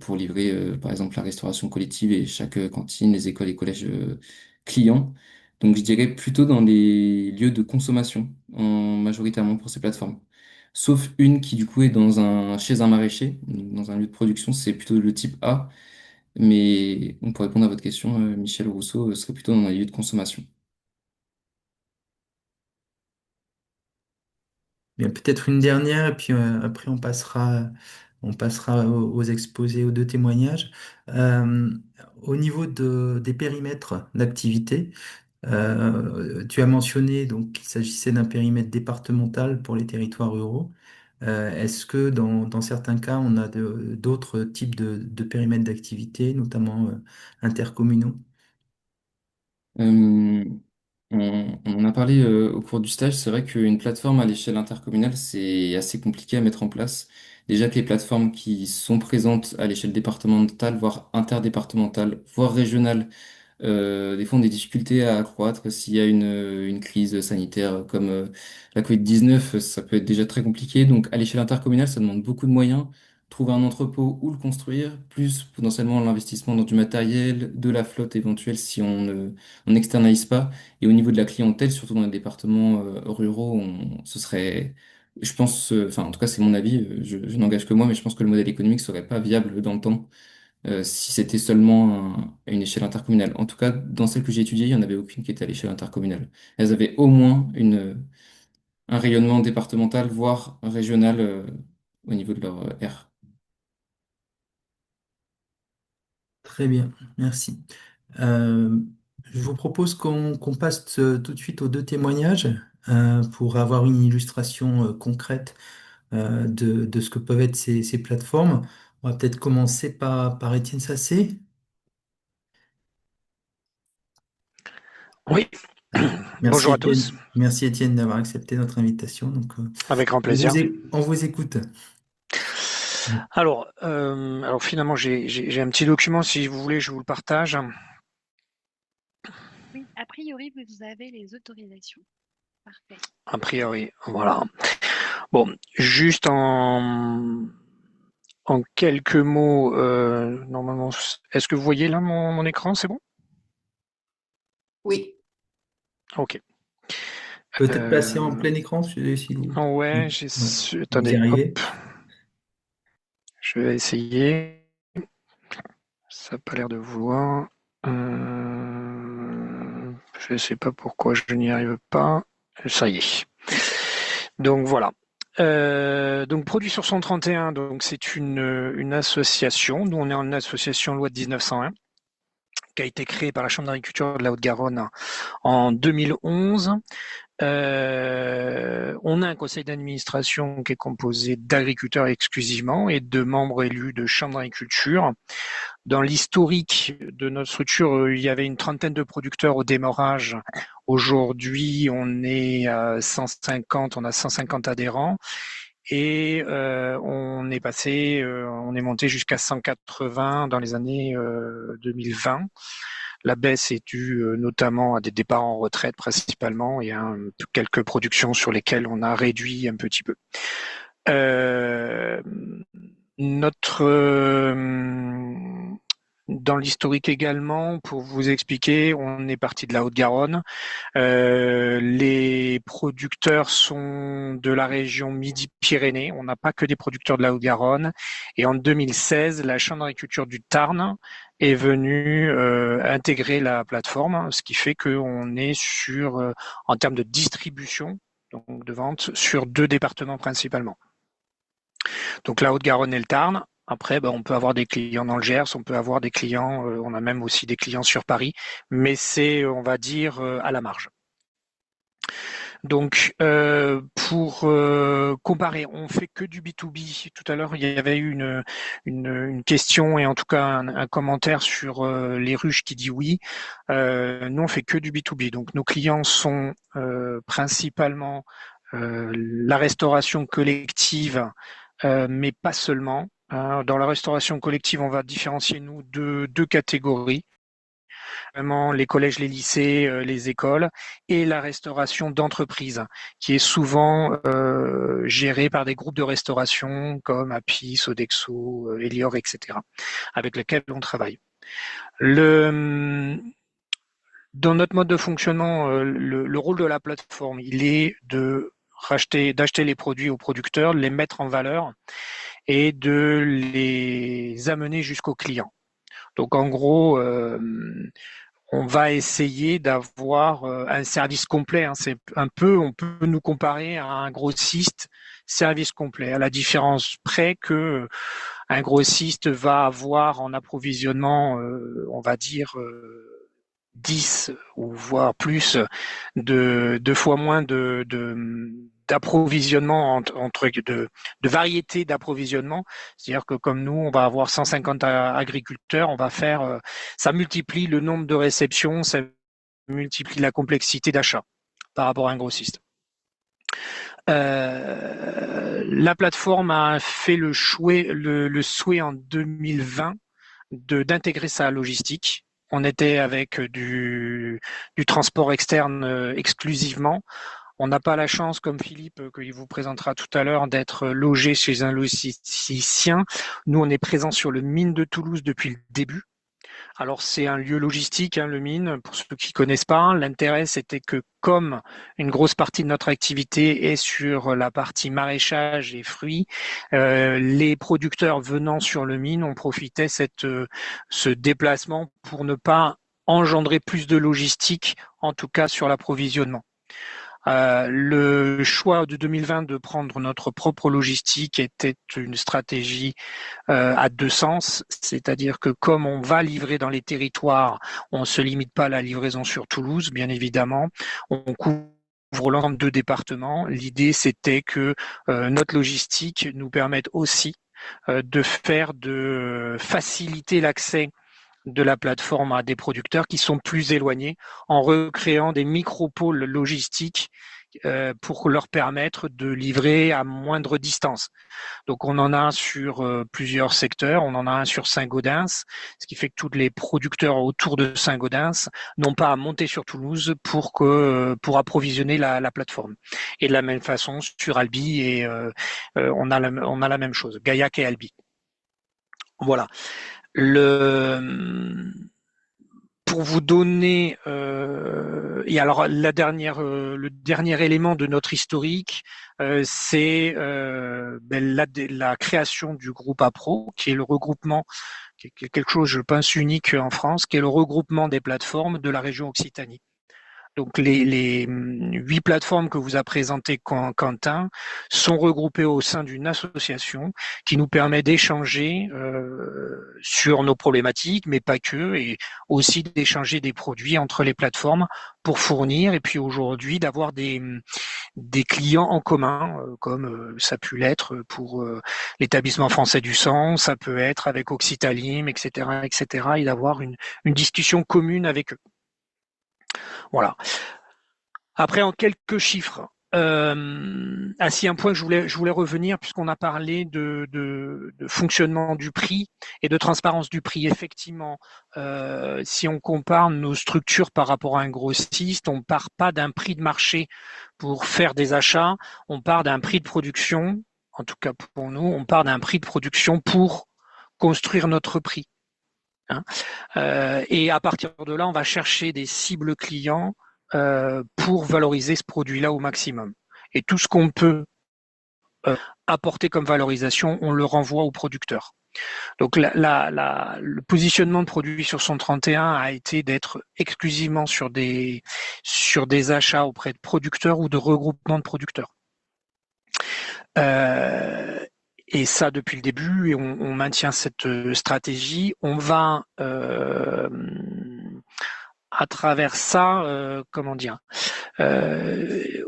Pour livrer, par exemple, la restauration collective et chaque cantine, les écoles et collèges clients. Donc, je dirais plutôt dans les lieux de consommation, majoritairement pour ces plateformes. Sauf une qui, du coup, est chez un maraîcher, dans un lieu de production, c'est plutôt le type A. Mais pour répondre à votre question, Michel Rousseau serait plutôt dans les lieux de consommation. Bien, peut-être une dernière, et puis après on passera aux exposés, aux deux témoignages. Euh, Au niveau des périmètres d'activité, tu as mentionné donc qu'il s'agissait d'un périmètre départemental pour les territoires ruraux. Est-ce que dans certains cas, on a d'autres types de périmètres d'activité, notamment intercommunaux? Euh, on en a parlé au cours du stage. C'est vrai qu'une plateforme à l'échelle intercommunale, c'est assez compliqué à mettre en place. Déjà que les plateformes qui sont présentes à l'échelle départementale, voire interdépartementale, voire régionale, des fois, on a des difficultés à accroître. S'il y a une crise sanitaire comme la Covid-19, ça peut être déjà très compliqué. Donc, à l'échelle intercommunale, ça demande beaucoup de moyens. Trouver un entrepôt où le construire, plus potentiellement l'investissement dans du matériel, de la flotte éventuelle si on n'externalise pas. Et au niveau de la clientèle, surtout dans les départements ruraux, ce serait, je pense, enfin, en tout cas, c'est mon avis, je n'engage que moi, mais je pense que le modèle économique serait pas viable dans le temps si c'était seulement à une échelle intercommunale. En tout cas, dans celles que j'ai étudiées, il n'y en avait aucune qui était à l'échelle intercommunale. Elles avaient au moins un rayonnement départemental, voire régional au niveau de leur aire. Très bien, merci. Euh, je vous propose qu'on passe tout de suite aux deux témoignages pour avoir une illustration concrète de ce que peuvent être ces plateformes. On va peut-être commencer par Étienne Sassé. Oui, Merci bonjour à tous, Étienne, merci Étienne d'avoir accepté notre invitation. Donc, avec grand plaisir. on vous écoute. Alors finalement, j'ai un petit document, si vous voulez, je vous le partage. Oui, a priori, vous avez les autorisations. Parfait. A priori, voilà. Bon, juste en quelques mots, normalement, est-ce que vous voyez là mon écran, c'est bon? Oui. Ok. Peut-être passer en Euh, plein écran si vous. ouais, Ouais, vous y attendez, hop, arrivez. je vais essayer. Ça n'a pas l'air de vouloir. Je ne sais pas pourquoi je n'y arrive pas. Ça y est. Donc voilà. Donc Produits sur 131, donc c'est une association. Nous, on est en association loi de 1901 qui a été créée par la Chambre d'agriculture de la Haute-Garonne en 2011. On a un conseil d'administration qui est composé d'agriculteurs exclusivement et de membres élus de Chambre d'agriculture. Dans l'historique de notre structure, il y avait une trentaine de producteurs au démarrage. Aujourd'hui, on est à 150, on a 150 adhérents. Et on est monté jusqu'à 180 dans les années 2020. La baisse est due notamment à des départs en retraite principalement et à quelques productions sur lesquelles on a réduit un petit peu. Dans l'historique également, pour vous expliquer, on est parti de la Haute-Garonne. Les producteurs sont de la région Midi-Pyrénées. On n'a pas que des producteurs de la Haute-Garonne. Et en 2016, la Chambre d'agriculture du Tarn est venue intégrer la plateforme, ce qui fait qu'on est sur, en termes de distribution, donc de vente, sur 2 départements principalement. Donc la Haute-Garonne et le Tarn. Après, on peut avoir des clients dans le Gers, on peut avoir des clients, on a même aussi des clients sur Paris, mais c'est, on va dire, à la marge. Donc, pour comparer, on fait que du B2B. Tout à l'heure, il y avait eu une question et en tout cas un commentaire sur les ruches qui dit oui. Nous, on fait que du B2B. Donc, nos clients sont principalement la restauration collective, mais pas seulement. Dans la restauration collective, on va différencier nous de 2 catégories. Vraiment les collèges, les lycées, les écoles, et la restauration d'entreprise, qui est souvent gérée par des groupes de restauration comme Apis, Sodexo, Elior, etc., avec lesquels on travaille. Dans notre mode de fonctionnement, le rôle de la plateforme, il est d'acheter les produits aux producteurs, de les mettre en valeur et de les amener jusqu'aux clients. Donc en gros, on va essayer d'avoir un service complet. C'est un peu, on peut nous comparer à un grossiste service complet, à la différence près que un grossiste va avoir en approvisionnement, on va dire 10 ou voire plus de 2 fois moins d'approvisionnement de variété d'approvisionnement. C'est-à-dire que comme nous, on va avoir 150 agriculteurs, on va faire, ça multiplie le nombre de réceptions, ça multiplie la complexité d'achat par rapport à un grossiste. La plateforme a fait le souhait en 2020 d'intégrer sa logistique. On était avec du transport externe exclusivement. On n'a pas la chance, comme Philippe, qu'il vous présentera tout à l'heure, d'être logé chez un logisticien. Nous, on est présent sur le mine de Toulouse depuis le début. Alors, c'est un lieu logistique, le mine, pour ceux qui ne connaissent pas. L'intérêt, c'était que comme une grosse partie de notre activité est sur la partie maraîchage et fruits, les producteurs venant sur le mine, on profitait ce déplacement pour ne pas engendrer plus de logistique, en tout cas sur l'approvisionnement. Le choix de 2020 de prendre notre propre logistique était une stratégie à 2 sens, c'est-à-dire que comme on va livrer dans les territoires, on ne se limite pas à la livraison sur Toulouse, bien évidemment, on couvre l'ensemble de départements. L'idée, c'était que notre logistique nous permette aussi de faciliter l'accès de la plateforme à des producteurs qui sont plus éloignés en recréant des micro-pôles logistiques pour leur permettre de livrer à moindre distance. Donc on en a sur plusieurs secteurs, on en a un sur Saint-Gaudens, ce qui fait que tous les producteurs autour de Saint-Gaudens n'ont pas à monter sur Toulouse pour approvisionner la plateforme. Et de la même façon sur Albi, et on a la même chose, Gaillac et Albi. Voilà. Pour vous donner, et alors le dernier élément de notre historique, c'est la création du groupe APRO, qui est le regroupement, qui est quelque chose, je pense, unique en France, qui est le regroupement des plateformes de la région Occitanie. Donc les 8 plateformes que vous a présentées Quentin sont regroupées au sein d'une association qui nous permet d'échanger sur nos problématiques, mais pas que, et aussi d'échanger des produits entre les plateformes pour fournir, et puis aujourd'hui d'avoir des clients en commun, comme ça a pu l'être pour l'établissement français du sang, ça peut être avec Oxitalim, etc., et d'avoir une discussion commune avec eux. Voilà. Après, en quelques chiffres, si un point que je voulais revenir, puisqu'on a parlé de fonctionnement du prix et de transparence du prix. Effectivement, si on compare nos structures par rapport à un grossiste, on part pas d'un prix de marché pour faire des achats, on part d'un prix de production. En tout cas pour nous, on part d'un prix de production pour construire notre prix. Hein. Et à partir de là, on va chercher des cibles clients pour valoriser ce produit-là au maximum. Et tout ce qu'on peut apporter comme valorisation, on le renvoie au producteur. Donc le positionnement de produit sur son 31 a été d'être exclusivement sur des achats auprès de producteurs ou de regroupements de producteurs. Et ça depuis le début, et on maintient cette stratégie. On va à travers ça,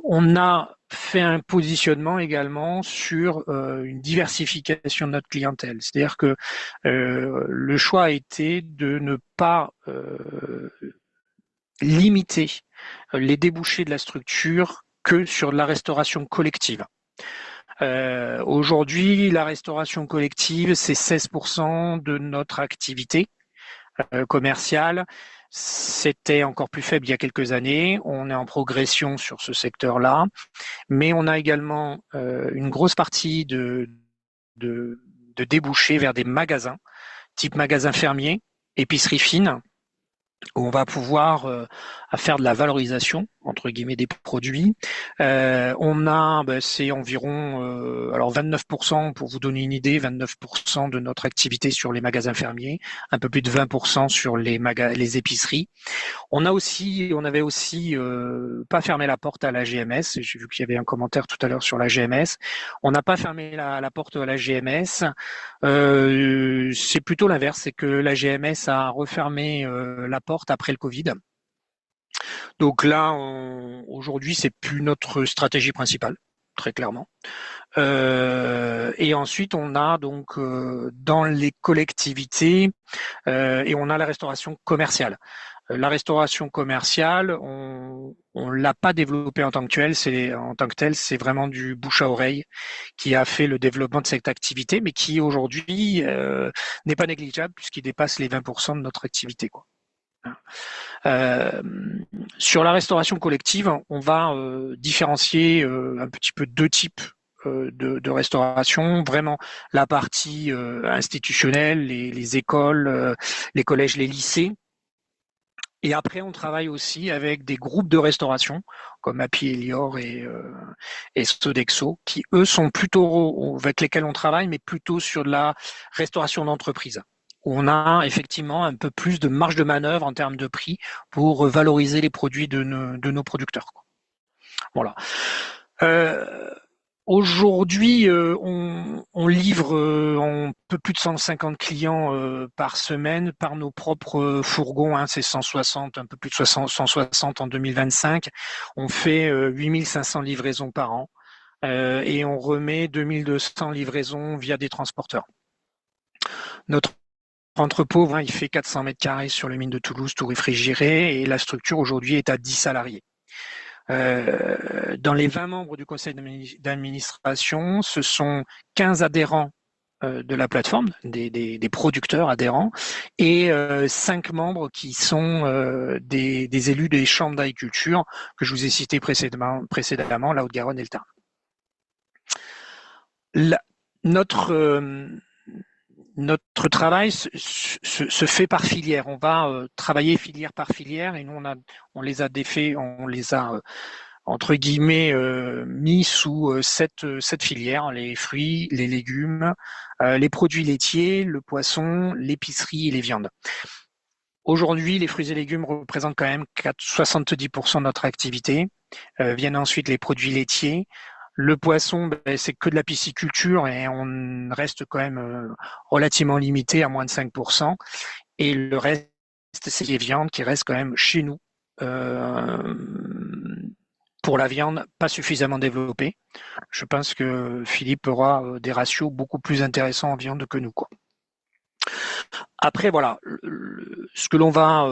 on a fait un positionnement également sur une diversification de notre clientèle. C'est-à-dire que le choix a été de ne pas limiter les débouchés de la structure que sur la restauration collective. Aujourd'hui, la restauration collective, c'est 16% de notre activité commerciale. C'était encore plus faible il y a quelques années. On est en progression sur ce secteur-là, mais on a également une grosse partie de débouchés vers des magasins, type magasins fermiers, épicerie fine, où on va pouvoir faire de la valorisation entre guillemets des produits. On a, c'est environ, alors 29% pour vous donner une idée, 29% de notre activité sur les magasins fermiers, un peu plus de 20% sur les épiceries. On avait aussi pas fermé la porte à la GMS. J'ai vu qu'il y avait un commentaire tout à l'heure sur la GMS. On n'a pas fermé la porte à la GMS. C'est plutôt l'inverse, c'est que la GMS a refermé la porte après le Covid. Donc là, aujourd'hui, c'est plus notre stratégie principale, très clairement. Et ensuite, on a donc dans les collectivités et on a la restauration commerciale. La restauration commerciale, on l'a pas développée en tant que tel, c'est vraiment du bouche à oreille qui a fait le développement de cette activité, mais qui aujourd'hui n'est pas négligeable puisqu'il dépasse les 20% de notre activité, quoi. Sur la restauration collective, on va différencier un petit peu deux types de restauration. Vraiment la partie institutionnelle, les écoles, les collèges, les lycées. Et après, on travaille aussi avec des groupes de restauration comme Happy Elior et Sodexo, qui eux sont plutôt avec lesquels on travaille, mais plutôt sur de la restauration d'entreprise, où on a effectivement un peu plus de marge de manœuvre en termes de prix pour valoriser les produits de nos producteurs. Voilà. Aujourd'hui, on livre un peu plus de 150 clients par semaine par nos propres fourgons. C'est 160, un peu plus de 160 en 2025. On fait 8500 livraisons par an et on remet 2200 livraisons via des transporteurs. Notre entrepôt, il fait 400 mètres carrés sur le mine de Toulouse, tout réfrigéré, et la structure aujourd'hui est à 10 salariés. Dans les 20 membres du conseil d'administration, ce sont 15 adhérents de la plateforme, des producteurs adhérents, et 5 membres qui sont des élus des chambres d'agriculture que je vous ai cités précédemment, la Haute-Garonne et le Tarn. Notre travail se fait par filière. On va travailler filière par filière, et nous on les a entre guillemets mis sous cette filière: les fruits, les légumes, les produits laitiers, le poisson, l'épicerie et les viandes. Aujourd'hui, les fruits et légumes représentent quand même 70% de notre activité. Viennent ensuite les produits laitiers. Le poisson, ben, c'est que de la pisciculture et on reste quand même relativement limité à moins de 5%. Et le reste, c'est les viandes qui restent quand même chez nous. Euh, pour la viande, pas suffisamment développée. Je pense que Philippe aura des ratios beaucoup plus intéressants en viande que nous, quoi. Après, voilà, ce que l'on va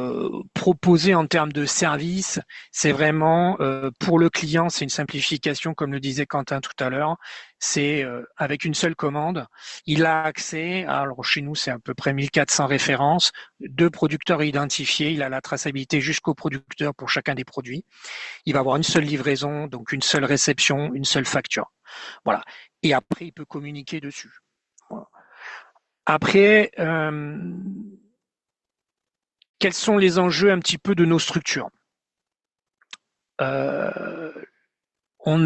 proposer en termes de service, c'est vraiment pour le client, c'est une simplification, comme le disait Quentin tout à l'heure. C'est avec une seule commande, il a accès, alors chez nous c'est à peu près 1400 références, 2 producteurs identifiés, il a la traçabilité jusqu'au producteur pour chacun des produits. Il va avoir une seule livraison, donc une seule réception, une seule facture. Voilà. Et après, il peut communiquer dessus. Voilà. Après, quels sont les enjeux un petit peu de nos structures? On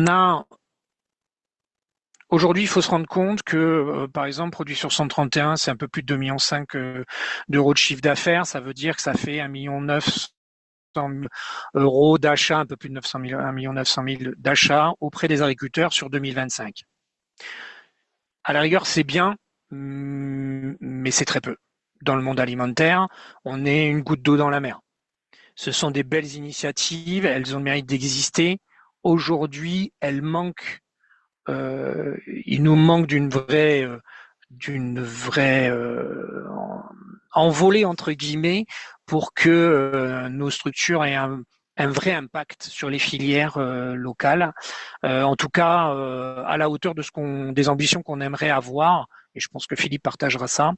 a Aujourd'hui, il faut se rendre compte que, par exemple, produit sur 131, c'est un peu plus de 2,5 millions d'euros de chiffre d'affaires. Ça veut dire que ça fait 1,9 million d'euros d'achat, un peu plus de 900 000, 1,9 million d'achats auprès des agriculteurs sur 2025. À la rigueur, c'est bien, mais c'est très peu. Dans le monde alimentaire, on est une goutte d'eau dans la mer. Ce sont des belles initiatives, elles ont le mérite d'exister. Aujourd'hui, elles manquent. Il nous manque d'une vraie envolée entre guillemets pour que nos structures aient un vrai impact sur les filières locales. En tout cas, à la hauteur de des ambitions qu'on aimerait avoir. Et je pense que Philippe partagera ça.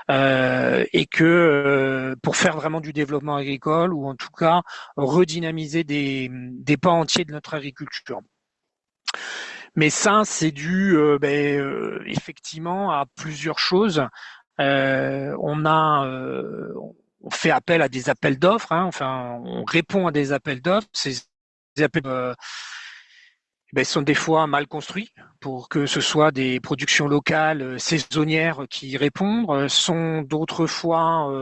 Et que pour faire vraiment du développement agricole ou en tout cas redynamiser des pans entiers de notre agriculture. Mais ça, c'est dû effectivement à plusieurs choses. On fait appel à des appels d'offres, hein, enfin, on répond à des appels d'offres. Ces appels sont des fois mal construits pour que ce soit des productions locales saisonnières qui y répondent, sont d'autres fois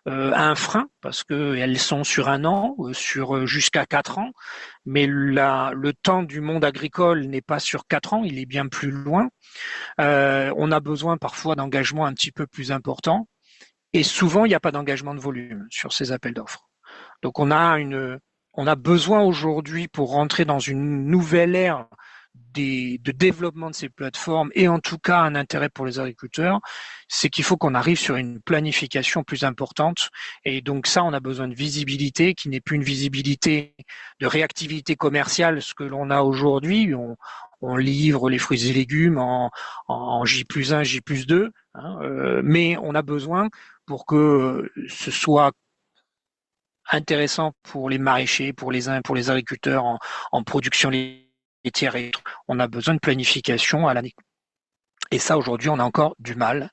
un frein parce qu'elles sont sur un an, sur jusqu'à 4 ans, mais le temps du monde agricole n'est pas sur 4 ans, il est bien plus loin. On a besoin parfois d'engagements un petit peu plus importants et souvent il n'y a pas d'engagement de volume sur ces appels d'offres. Donc on a besoin aujourd'hui pour rentrer dans une nouvelle ère de développement de ces plateformes et en tout cas un intérêt pour les agriculteurs, c'est qu'il faut qu'on arrive sur une planification plus importante. Et donc ça, on a besoin de visibilité qui n'est plus une visibilité de réactivité commerciale, ce que l'on a aujourd'hui. On livre les fruits et légumes en J+1, J+2, hein, mais on a besoin pour que ce soit intéressant pour les maraîchers, pour les agriculteurs en production laitière. On a besoin de planification à l'année. Et ça, aujourd'hui, on a encore du mal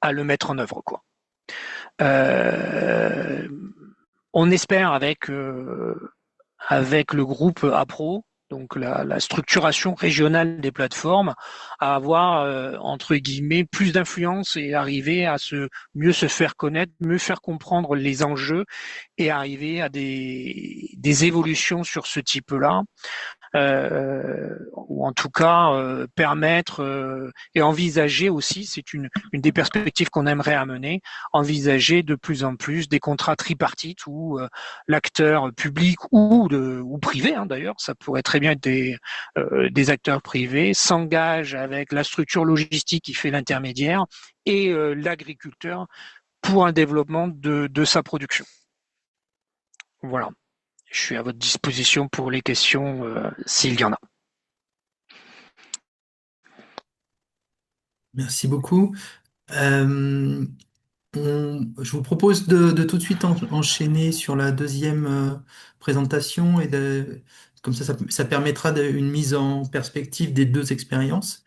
à le mettre en œuvre, quoi. On espère avec le groupe APRO, donc la structuration régionale des plateformes, à avoir entre guillemets plus d'influence et arriver à mieux se faire connaître, mieux faire comprendre les enjeux et arriver à des évolutions sur ce type-là. Ou en tout cas permettre et envisager aussi, c'est une des perspectives qu'on aimerait amener, envisager de plus en plus des contrats tripartites où l'acteur public ou privé, hein, d'ailleurs, ça pourrait très bien être des acteurs privés, s'engagent avec la structure logistique qui fait l'intermédiaire et l'agriculteur pour un développement de sa production. Voilà. Je suis à votre disposition pour les questions s'il y en a. Merci beaucoup. Euh, je vous propose de tout de suite enchaîner sur la deuxième présentation comme ça permettra une mise en perspective des deux expériences.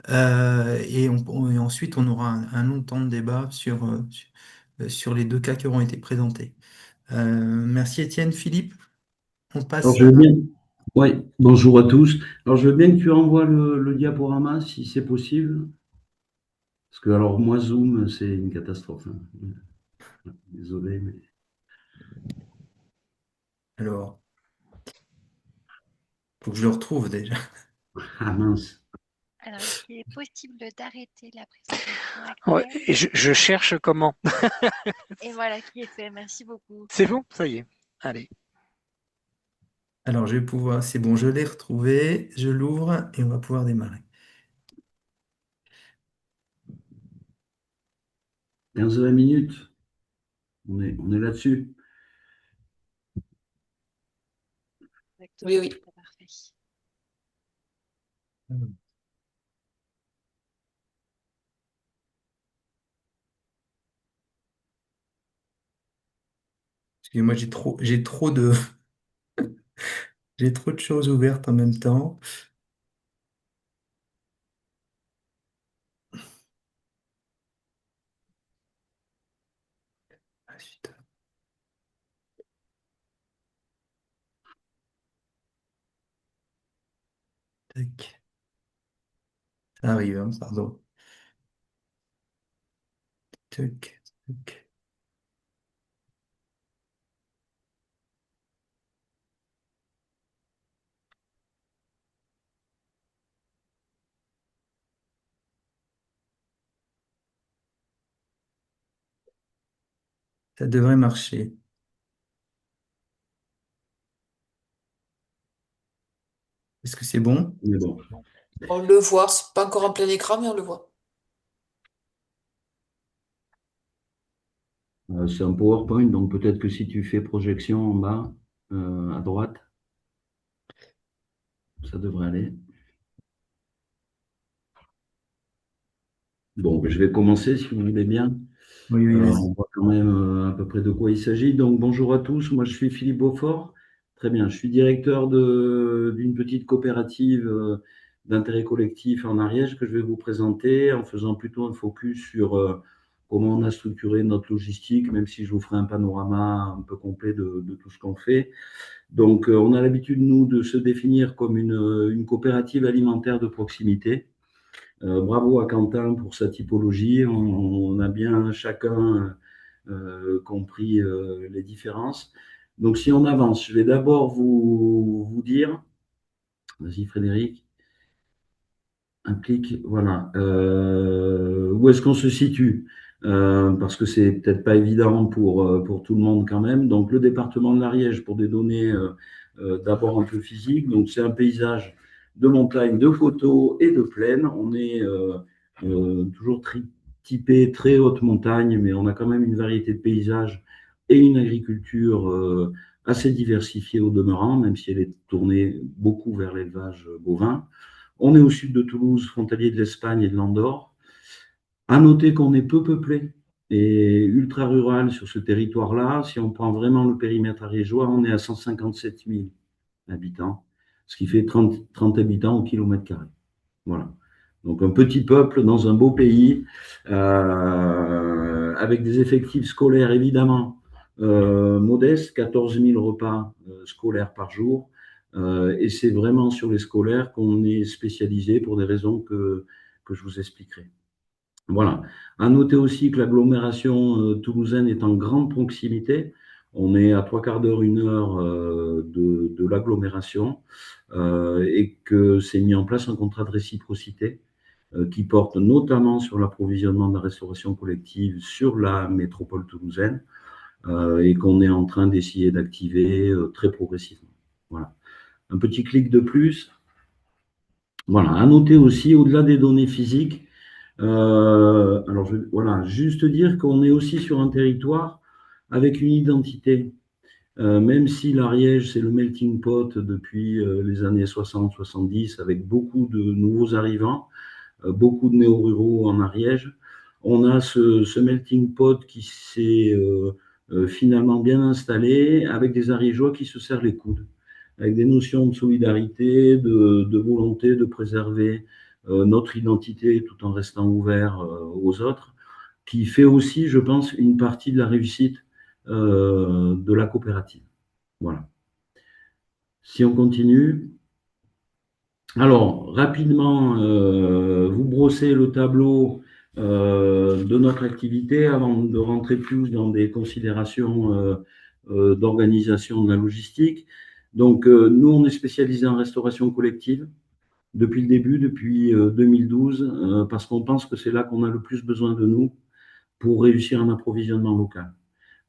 Et ensuite, on aura un long temps de débat sur les deux cas qui auront été présentés. Merci Étienne. Philippe, on Alors, passe je à... veux bien. Oui, bonjour à tous. Alors, je veux bien que tu envoies le diaporama si c'est possible. Parce que, alors, moi, Zoom, c'est une catastrophe, hein. Désolé, mais. Alors, faut que je le retrouve déjà. Ah mince. Alors, est-ce qu'il est possible d'arrêter la présentation Ouais, actuelle? et je cherche comment. Et voilà qui est fait. Merci beaucoup. C'est bon? Ça y est. Allez. Alors, je vais pouvoir, c'est bon, je l'ai retrouvé, je l'ouvre et on va pouvoir démarrer. 15-20 minutes. On est là-dessus. Oui, Exactement. oui. C'est parfait. Excusez-moi, j'ai trop de choses ouvertes en même temps. Ah, zut. Tac. Ça arrive, hein, pardon. Tac, tac. Ça devrait marcher. Est-ce que c'est bon? Mais bon. On le voit, c'est pas encore en plein écran, mais on le voit. C'est un PowerPoint, donc peut-être que si tu fais projection en bas, à droite, ça devrait aller. Bon, je vais commencer si vous voulez bien. Oui, oui, On vas-y. voit quand même à peu près de quoi il s'agit. Donc, bonjour à tous. Moi, je suis Philippe Beaufort. Très bien. Je suis directeur d'une petite coopérative d'intérêt collectif en Ariège que je vais vous présenter en faisant plutôt un focus sur comment on a structuré notre logistique, même si je vous ferai un panorama un peu complet de tout ce qu'on fait. Donc, on a l'habitude, nous, de se définir comme une coopérative alimentaire de proximité. Bravo à Quentin pour sa typologie. On a bien chacun compris les différences. Donc, si on avance, je vais d'abord vous dire, vas-y Frédéric, un clic, voilà. Où est-ce qu'on se situe? Parce que c'est peut-être pas évident pour tout le monde quand même. Donc, le département de l'Ariège, pour des données d'abord un peu physiques. Donc, c'est un paysage de montagne, de coteaux et de plaine. On est toujours typé très haute montagne, mais on a quand même une variété de paysages et une agriculture assez diversifiée au demeurant, même si elle est tournée beaucoup vers l'élevage bovin. On est au sud de Toulouse, frontalier de l'Espagne et de l'Andorre. À noter qu'on est peu peuplé et ultra rural sur ce territoire-là. Si on prend vraiment le périmètre ariégeois, on est à 157 000 habitants, ce qui fait 30 habitants au kilomètre carré. Voilà. Donc un petit peuple dans un beau pays, avec des effectifs scolaires évidemment modestes, 14 000 repas scolaires par jour. Et c'est vraiment sur les scolaires qu'on est spécialisé pour des raisons que je vous expliquerai. Voilà. À noter aussi que l'agglomération toulousaine est en grande proximité. On est à 3/4 d'heure, 1 heure de l'agglomération et que c'est mis en place un contrat de réciprocité qui porte notamment sur l'approvisionnement de la restauration collective sur la métropole toulousaine et qu'on est en train d'essayer d'activer très progressivement. Voilà. Un petit clic de plus. Voilà. À noter aussi, au-delà des données physiques, alors voilà, juste dire qu'on est aussi sur un territoire avec une identité. Même si l'Ariège, c'est le melting pot depuis les années 60-70, avec beaucoup de nouveaux arrivants, beaucoup de néo-ruraux en Ariège. On a ce melting pot qui s'est finalement bien installé avec des Ariégeois qui se serrent les coudes, avec des notions de solidarité, de volonté de préserver notre identité tout en restant ouvert aux autres, qui fait aussi, je pense, une partie de la réussite de la coopérative. Voilà. Si on continue, alors, rapidement, vous brossez le tableau de notre activité avant de rentrer plus dans des considérations d'organisation de la logistique. Donc, nous, on est spécialisé en restauration collective depuis le début, depuis 2012, parce qu'on pense que c'est là qu'on a le plus besoin de nous pour réussir un approvisionnement local.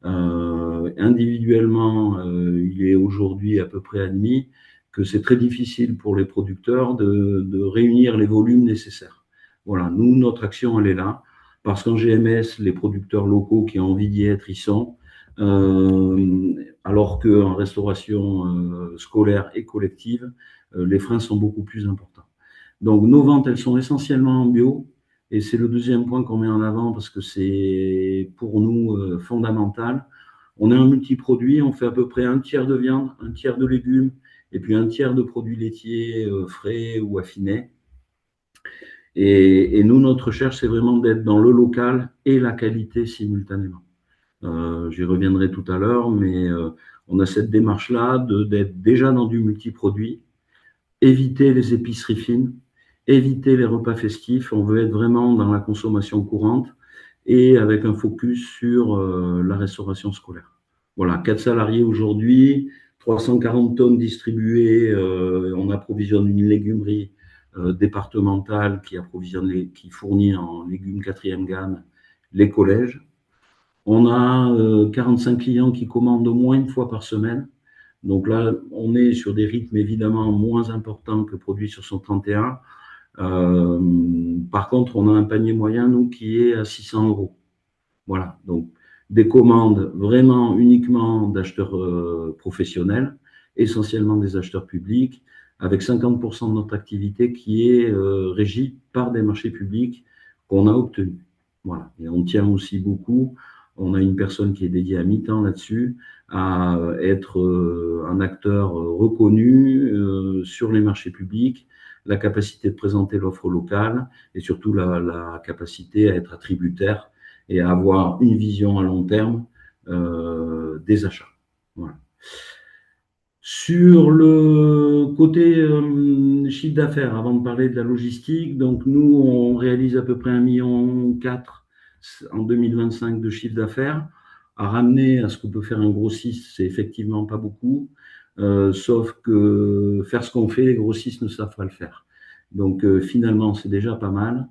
Individuellement, il est aujourd'hui à peu près admis que c'est très difficile pour les producteurs de réunir les volumes nécessaires. Voilà, nous, notre action, elle est là, parce qu'en GMS, les producteurs locaux qui ont envie d'y être, y sont, alors qu'en restauration scolaire et collective, les freins sont beaucoup plus importants. Donc, nos ventes, elles sont essentiellement en bio, et c'est le deuxième point qu'on met en avant parce que c'est pour nous fondamental. On est un multiproduit, on fait à peu près un tiers de viande, un tiers de légumes et puis un tiers de produits laitiers frais ou affinés. Et nous, notre recherche, c'est vraiment d'être dans le local et la qualité simultanément. J'y reviendrai tout à l'heure, mais on a cette démarche-là d'être déjà dans du multiproduit, éviter les épiceries fines, éviter les repas festifs. On veut être vraiment dans la consommation courante et avec un focus sur la restauration scolaire. Voilà, 4 salariés aujourd'hui, 340 tonnes distribuées. On approvisionne une légumerie départementale qui fournit en légumes quatrième gamme les collèges. On a 45 clients qui commandent au moins une fois par semaine. Donc là, on est sur des rythmes évidemment moins importants que produits sur 131. Par contre, on a un panier moyen, nous, qui est à 600 €. Voilà, donc des commandes vraiment uniquement d'acheteurs professionnels, essentiellement des acheteurs publics, avec 50% de notre activité qui est régie par des marchés publics qu'on a obtenus. Voilà, et on tient aussi beaucoup. On a une personne qui est dédiée à mi-temps là-dessus, à être un acteur reconnu sur les marchés publics, la capacité de présenter l'offre locale et surtout la capacité à être attributaire et à avoir une vision à long terme des achats. Voilà. Sur le côté chiffre d'affaires, avant de parler de la logistique, donc nous, on réalise à peu près 1,4 million en 2025 de chiffre d'affaires. À ramener à ce que peut faire un grossiste, c'est effectivement pas beaucoup, sauf que faire ce qu'on fait, les grossistes ne savent pas le faire. Donc finalement, c'est déjà pas mal.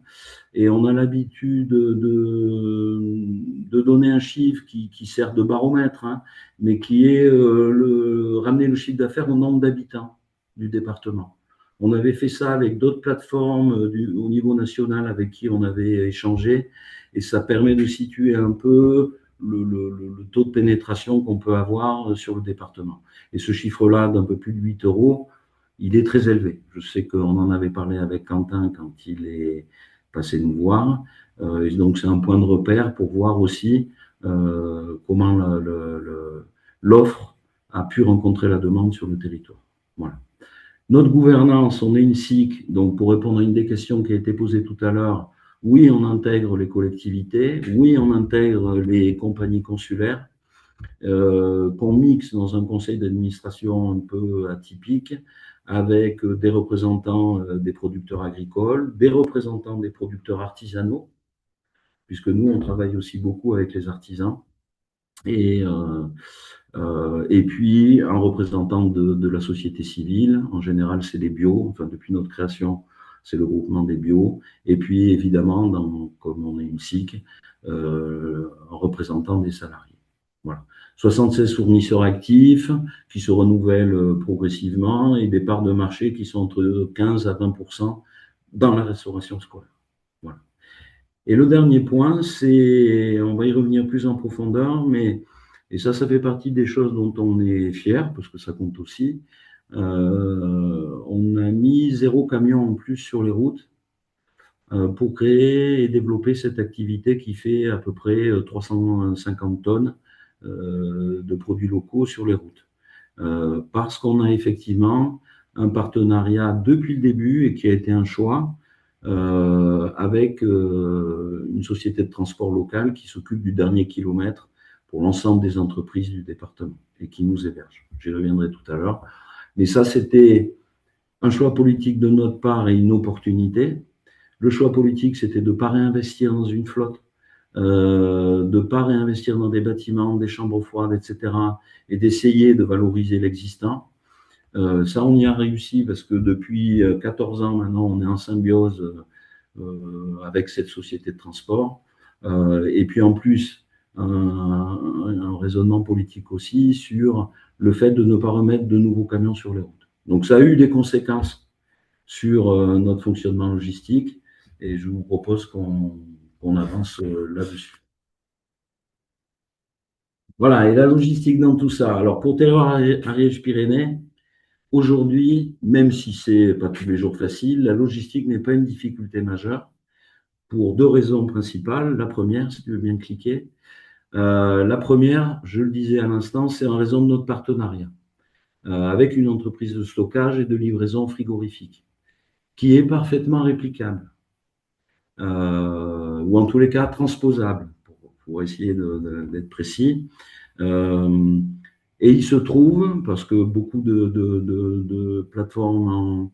Et on a l'habitude de donner un chiffre qui sert de baromètre, hein, mais qui est ramener le chiffre d'affaires au nombre d'habitants du département. On avait fait ça avec d'autres plateformes au niveau national avec qui on avait échangé, et ça permet de situer un peu le taux de pénétration qu'on peut avoir sur le département. Et ce chiffre-là d'un peu plus de 8 €, il est très élevé. Je sais qu'on en avait parlé avec Quentin quand il est passé nous voir. Et donc, c'est un point de repère pour voir aussi comment l'offre a pu rencontrer la demande sur le territoire. Voilà. Notre gouvernance, on est une SIC, donc pour répondre à une des questions qui a été posée tout à l'heure, oui, on intègre les collectivités, oui, on intègre les compagnies consulaires, qu'on mixe dans un conseil d'administration un peu atypique, avec des représentants des producteurs agricoles, des représentants des producteurs artisanaux, puisque nous, on travaille aussi beaucoup avec les artisans, et puis un représentant de la société civile. En général, c'est les bio, enfin depuis notre création, c'est le groupement des bio, et puis évidemment, comme on est une SIC, un représentant des salariés. Voilà. 76 fournisseurs actifs qui se renouvellent progressivement et des parts de marché qui sont entre 15 à 20% dans la restauration scolaire. Voilà. Et le dernier point, c'est, on va y revenir plus en profondeur, et ça fait partie des choses dont on est fier, parce que ça compte aussi. On a mis 0 camion en plus sur les routes pour créer et développer cette activité qui fait à peu près 350 tonnes de produits locaux sur les routes. Parce qu'on a effectivement un partenariat depuis le début et qui a été un choix avec une société de transport locale qui s'occupe du dernier kilomètre pour l'ensemble des entreprises du département et qui nous héberge. J'y reviendrai tout à l'heure. Mais ça, c'était un choix politique de notre part et une opportunité. Le choix politique, c'était de ne pas réinvestir dans une flotte de ne pas réinvestir dans des bâtiments, des chambres froides, etc., et d'essayer de valoriser l'existant. Ça, on y a réussi parce que depuis 14 ans maintenant, on est en symbiose avec cette société de transport. Et puis en plus, un raisonnement politique aussi sur le fait de ne pas remettre de nouveaux camions sur les routes. Donc ça a eu des conséquences sur notre fonctionnement logistique et je vous propose qu'on avance là-dessus. Voilà, et la logistique dans tout ça. Alors pour Territoire Ariège-Pyrénées, aujourd'hui, même si c'est pas tous les jours facile, la logistique n'est pas une difficulté majeure pour deux raisons principales. La première, si tu veux bien cliquer, la première, je le disais à l'instant, c'est en raison de notre partenariat avec une entreprise de stockage et de livraison frigorifique qui est parfaitement réplicable ou en tous les cas transposable pour essayer d'être précis. Et il se trouve, parce que beaucoup de plateformes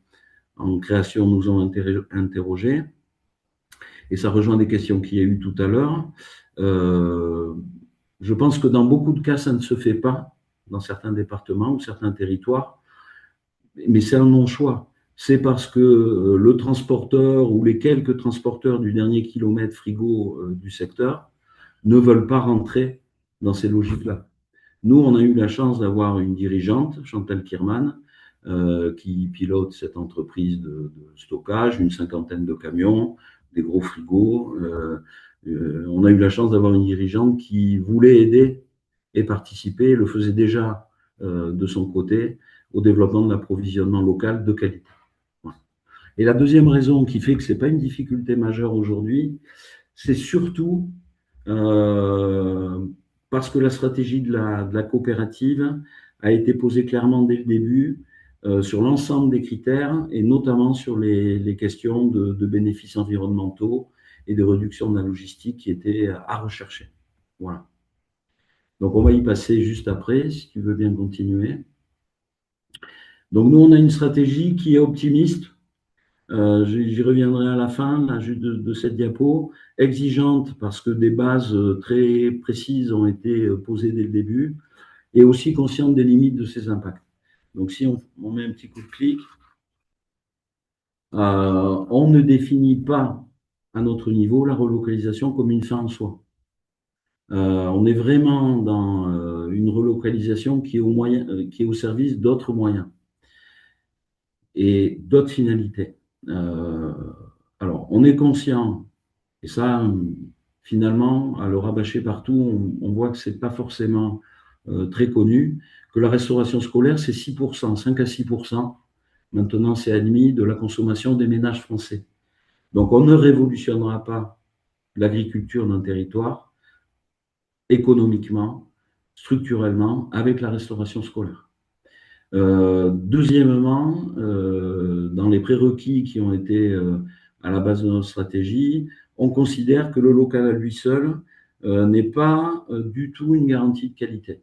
en création nous ont interrogés, et ça rejoint des questions qu'il y a eu tout à l'heure, je pense que dans beaucoup de cas, ça ne se fait pas dans certains départements ou certains territoires, mais c'est un non-choix. C'est parce que le transporteur ou les quelques transporteurs du dernier kilomètre frigo du secteur ne veulent pas rentrer dans ces logiques-là. Nous, on a eu la chance d'avoir une dirigeante, Chantal Kirman, qui pilote cette entreprise de stockage, une cinquantaine de camions, des gros frigos. On a eu la chance d'avoir une dirigeante qui voulait aider et participer, le faisait déjà de son côté, au développement de l'approvisionnement local de qualité. Voilà. Et la deuxième raison qui fait que ce n'est pas une difficulté majeure aujourd'hui, c'est surtout parce que la stratégie de la coopérative a été posée clairement dès le début sur l'ensemble des critères et notamment sur les questions de bénéfices environnementaux et de réduction de la logistique qui étaient à rechercher. Voilà. Donc, on va y passer juste après, si tu veux bien continuer. Donc, nous, on a une stratégie qui est optimiste. J'y reviendrai à la fin là, de cette diapo. Exigeante parce que des bases très précises ont été posées dès le début et aussi consciente des limites de ces impacts. Donc, si on met un petit coup de clic, on ne définit pas à notre niveau la relocalisation comme une fin en soi. On est vraiment dans une relocalisation qui est au service d'autres moyens et d'autres finalités. Alors, on est conscient, et ça, finalement, à le rabâcher partout, on voit que ce n'est pas forcément très connu, que la restauration scolaire, c'est 6%, 5 à 6%. Maintenant, c'est admis de la consommation des ménages français. Donc, on ne révolutionnera pas l'agriculture d'un territoire économiquement, structurellement, avec la restauration scolaire. Deuxièmement, dans les prérequis qui ont été à la base de notre stratégie, on considère que le local à lui seul n'est pas du tout une garantie de qualité.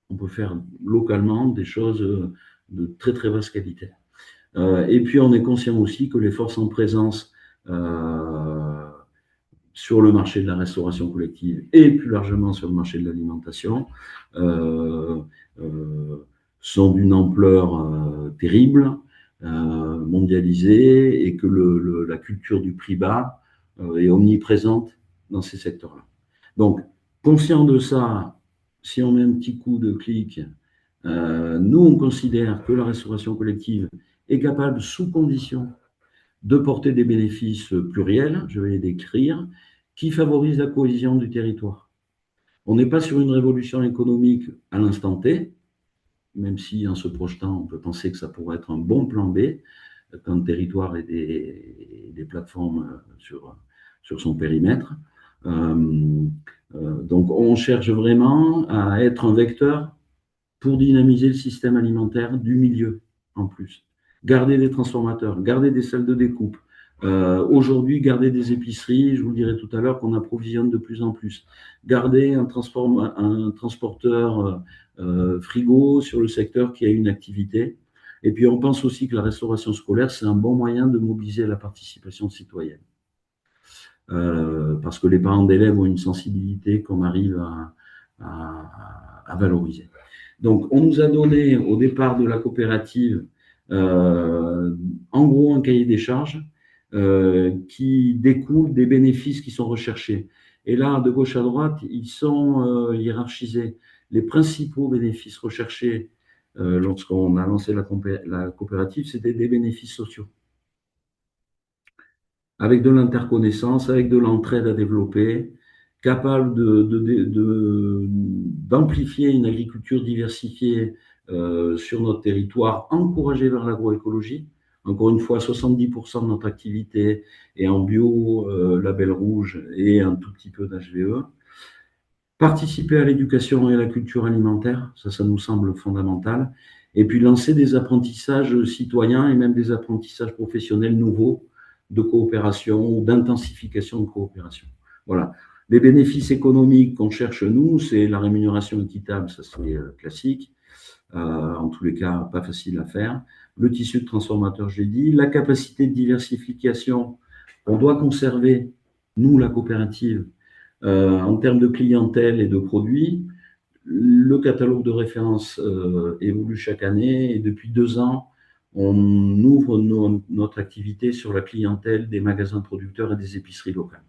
On peut faire localement des choses de très très basse qualité. Et puis on est conscient aussi que les forces en présence sur le marché de la restauration collective et plus largement sur le marché de l'alimentation sont d'une ampleur terrible, mondialisée, et que la culture du prix bas est omniprésente dans ces secteurs-là. Donc, conscient de ça, si on met un petit coup de clic, nous, on considère que la restauration collective est capable, sous condition, de porter des bénéfices pluriels, je vais les décrire, qui favorisent la cohésion du territoire. On n'est pas sur une révolution économique à l'instant T, même si en se projetant, on peut penser que ça pourrait être un bon plan B, quand le territoire et des plateformes sur son périmètre. Donc on cherche vraiment à être un vecteur pour dynamiser le système alimentaire du milieu en plus. Garder des transformateurs, garder des salles de découpe. Aujourd'hui, garder des épiceries, je vous le dirai tout à l'heure, qu'on approvisionne de plus en plus. Garder un transporteur frigo sur le secteur qui a une activité. Et puis, on pense aussi que la restauration scolaire, c'est un bon moyen de mobiliser la participation citoyenne. parce que les parents d'élèves ont une sensibilité qu'on arrive à valoriser. Donc, on nous a donné au départ de la coopérative, en gros, un cahier des charges qui découle des bénéfices qui sont recherchés. Et là, de gauche à droite, ils sont hiérarchisés. Les principaux bénéfices recherchés lorsqu'on a lancé la coopérative, c'était des bénéfices sociaux, avec de l'interconnaissance, avec de l'entraide à développer, capable d'amplifier une agriculture diversifiée sur notre territoire, encouragée vers l'agroécologie. Encore une fois, 70% de notre activité est en bio, label rouge et un tout petit peu d'HVE. Participer à l'éducation et à la culture alimentaire, ça nous semble fondamental. Et puis lancer des apprentissages citoyens et même des apprentissages professionnels nouveaux de coopération ou d'intensification de coopération. Voilà. Les bénéfices économiques qu'on cherche, nous, c'est la rémunération équitable, ça c'est classique. En tous les cas, pas facile à faire. Le tissu de transformateur, je l'ai dit. La capacité de diversification qu'on doit conserver, nous, la coopérative, en termes de clientèle et de produits. Le catalogue de référence évolue chaque année et depuis 2 ans, on ouvre notre activité sur la clientèle des magasins producteurs et des épiceries locales,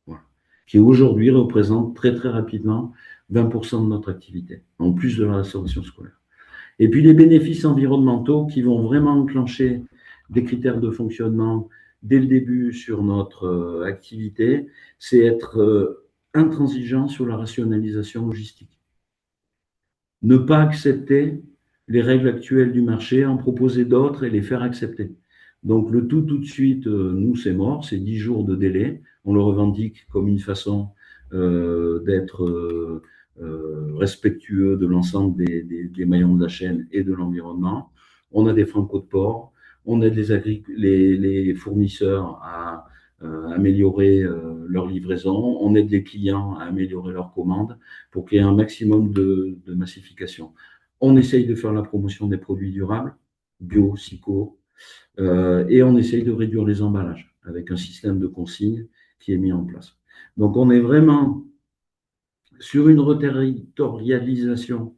voilà, qui aujourd'hui représente très très rapidement 20% de notre activité, en plus de la restauration scolaire. Et puis les bénéfices environnementaux qui vont vraiment enclencher des critères de fonctionnement dès le début sur notre activité, c'est être intransigeant sur la rationalisation logistique. Ne pas accepter les règles actuelles du marché, en proposer d'autres et les faire accepter. Donc le tout de suite, nous c'est mort, c'est 10 jours de délai. On le revendique comme une façon d'être respectueux de l'ensemble des maillons de la chaîne et de l'environnement. On a des francos de port, on aide les fournisseurs à améliorer leur livraison, on aide les clients à améliorer leurs commandes pour qu'il y ait un maximum de massification. On essaye de faire la promotion des produits durables, bio, psycho, et on essaye de réduire les emballages avec un système de consigne qui est mis en place. Donc on est vraiment sur une reterritorialisation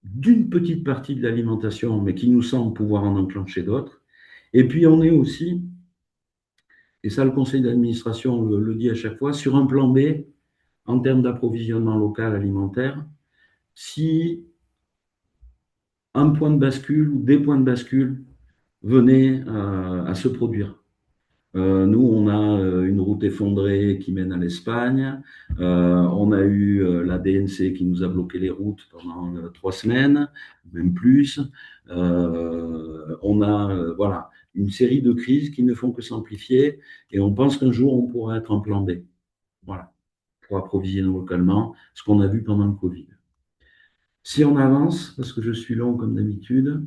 d'une petite partie de l'alimentation, mais qui nous semble pouvoir en enclencher d'autres. Et puis on est aussi, et ça le conseil d'administration le dit à chaque fois, sur un plan B en termes d'approvisionnement local alimentaire, si un point de bascule ou des points de bascule venaient à se produire. Nous, on a une route effondrée qui mène à l'Espagne. On a eu la DNC qui nous a bloqué les routes pendant 3 semaines, même plus. On a voilà, une série de crises qui ne font que s'amplifier et on pense qu'un jour, on pourra être en plan B. Voilà, pour approvisionner localement, ce qu'on a vu pendant le Covid. Si on avance, parce que je suis long comme d'habitude,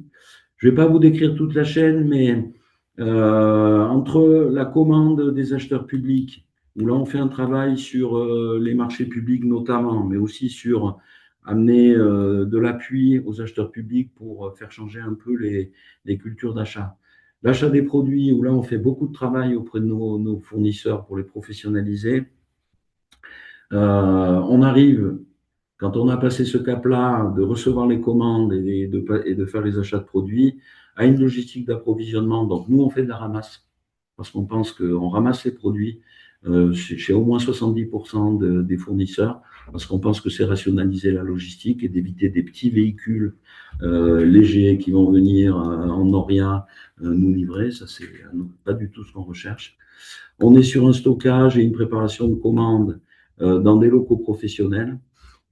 je ne vais pas vous décrire toute la chaîne, mais entre la commande des acheteurs publics, où là on fait un travail sur les marchés publics notamment, mais aussi sur amener de l'appui aux acheteurs publics pour faire changer un peu les cultures d'achat. L'achat des produits, où là on fait beaucoup de travail auprès de nos fournisseurs pour les professionnaliser. On arrive, quand on a passé ce cap-là, de recevoir les commandes et de faire les achats de produits, à une logistique d'approvisionnement. Donc, nous, on fait de la ramasse, parce qu'on pense qu'on ramasse les produits chez au moins 70% des fournisseurs, parce qu'on pense que c'est rationaliser la logistique et d'éviter des petits véhicules légers qui vont venir en Noria nous livrer. Ça, c'est pas du tout ce qu'on recherche. On est sur un stockage et une préparation de commandes dans des locaux professionnels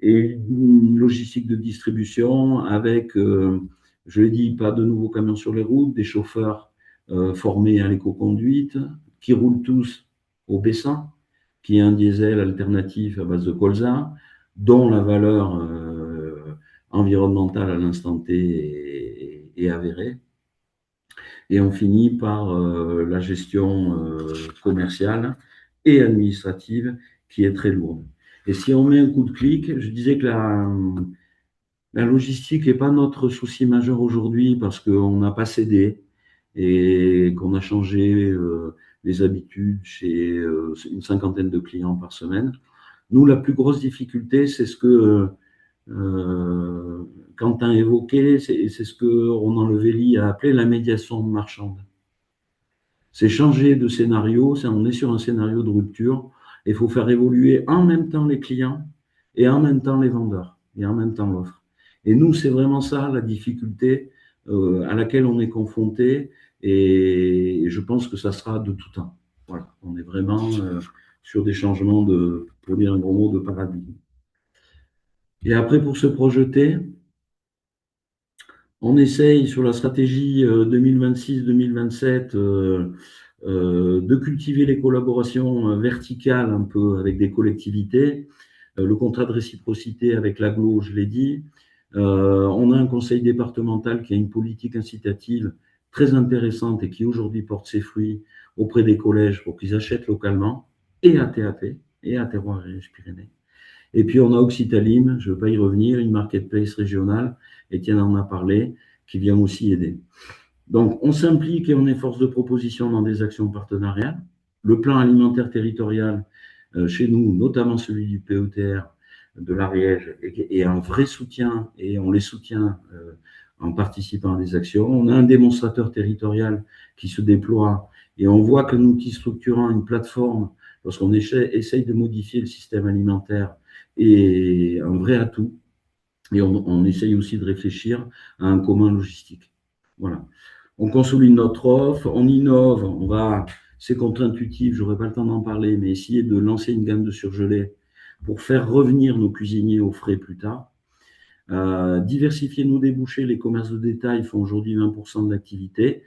et une logistique de distribution avec, je l'ai dit, pas de nouveaux camions sur les routes, des chauffeurs formés à l'éco-conduite, qui roulent tous au Bessin, qui est un diesel alternatif à base de colza, dont la valeur environnementale à l'instant T est avérée. Et on finit par la gestion commerciale et administrative qui est très lourde. Et si on met un coup de clic, je disais que la logistique n'est pas notre souci majeur aujourd'hui parce qu'on n'a pas cédé et qu'on a changé les habitudes chez une cinquantaine de clients par semaine. Nous, la plus grosse difficulté, c'est ce que Quentin évoquait, c'est ce que Ronan Levelli a appelé la médiation marchande. C'est changer de scénario, on est sur un scénario de rupture, et il faut faire évoluer en même temps les clients et en même temps les vendeurs et en même temps l'offre. Et nous, c'est vraiment ça la difficulté à laquelle on est confronté, et je pense que ça sera de tout temps. Voilà, on est vraiment sur des changements de, pour dire un gros mot, de paradigme. Et après, pour se projeter, on essaye sur la stratégie 2026-2027 de cultiver les collaborations verticales un peu avec des collectivités. Le contrat de réciprocité avec l'aglo, je l'ai dit. On a un conseil départemental qui a une politique incitative très intéressante et qui aujourd'hui porte ses fruits auprès des collèges pour qu'ils achètent localement et à TAP et à Terroir et Pyrénées. Et puis, on a Occitalim, je ne veux pas y revenir, une marketplace régionale, Étienne en a parlé, qui vient aussi aider. Donc, on s'implique et on est force de proposition dans des actions partenariales. Le plan alimentaire territorial, chez nous, notamment celui du PETR de l'Ariège, est un vrai soutien et on les soutient en participant à des actions. On a un démonstrateur territorial qui se déploie et on voit qu'un outil structurant, une plateforme, lorsqu'on essaye de modifier le système alimentaire, est un vrai atout. Et on essaye aussi de réfléchir à un commun logistique. Voilà. On consolide notre offre, on innove, c'est contre-intuitif, j'aurais pas le temps d'en parler, mais essayer de lancer une gamme de surgelés pour faire revenir nos cuisiniers au frais plus tard. Diversifier nos débouchés, les commerces de détail font aujourd'hui 20% de l'activité.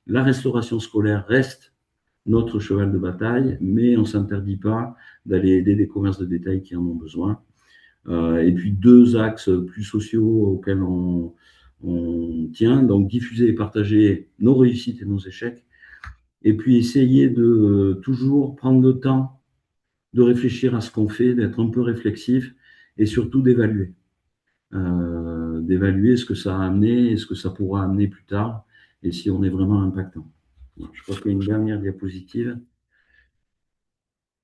La restauration scolaire reste notre cheval de bataille, mais on ne s'interdit pas d'aller aider des commerces de détail qui en ont besoin. Et puis deux axes plus sociaux auxquels on tient, donc diffuser et partager nos réussites et nos échecs, et puis essayer de toujours prendre le temps de réfléchir à ce qu'on fait, d'être un peu réflexif, et surtout d'évaluer. D'évaluer ce que ça a amené et ce que ça pourra amener plus tard, et si on est vraiment impactant. Je crois qu'il y a une dernière diapositive.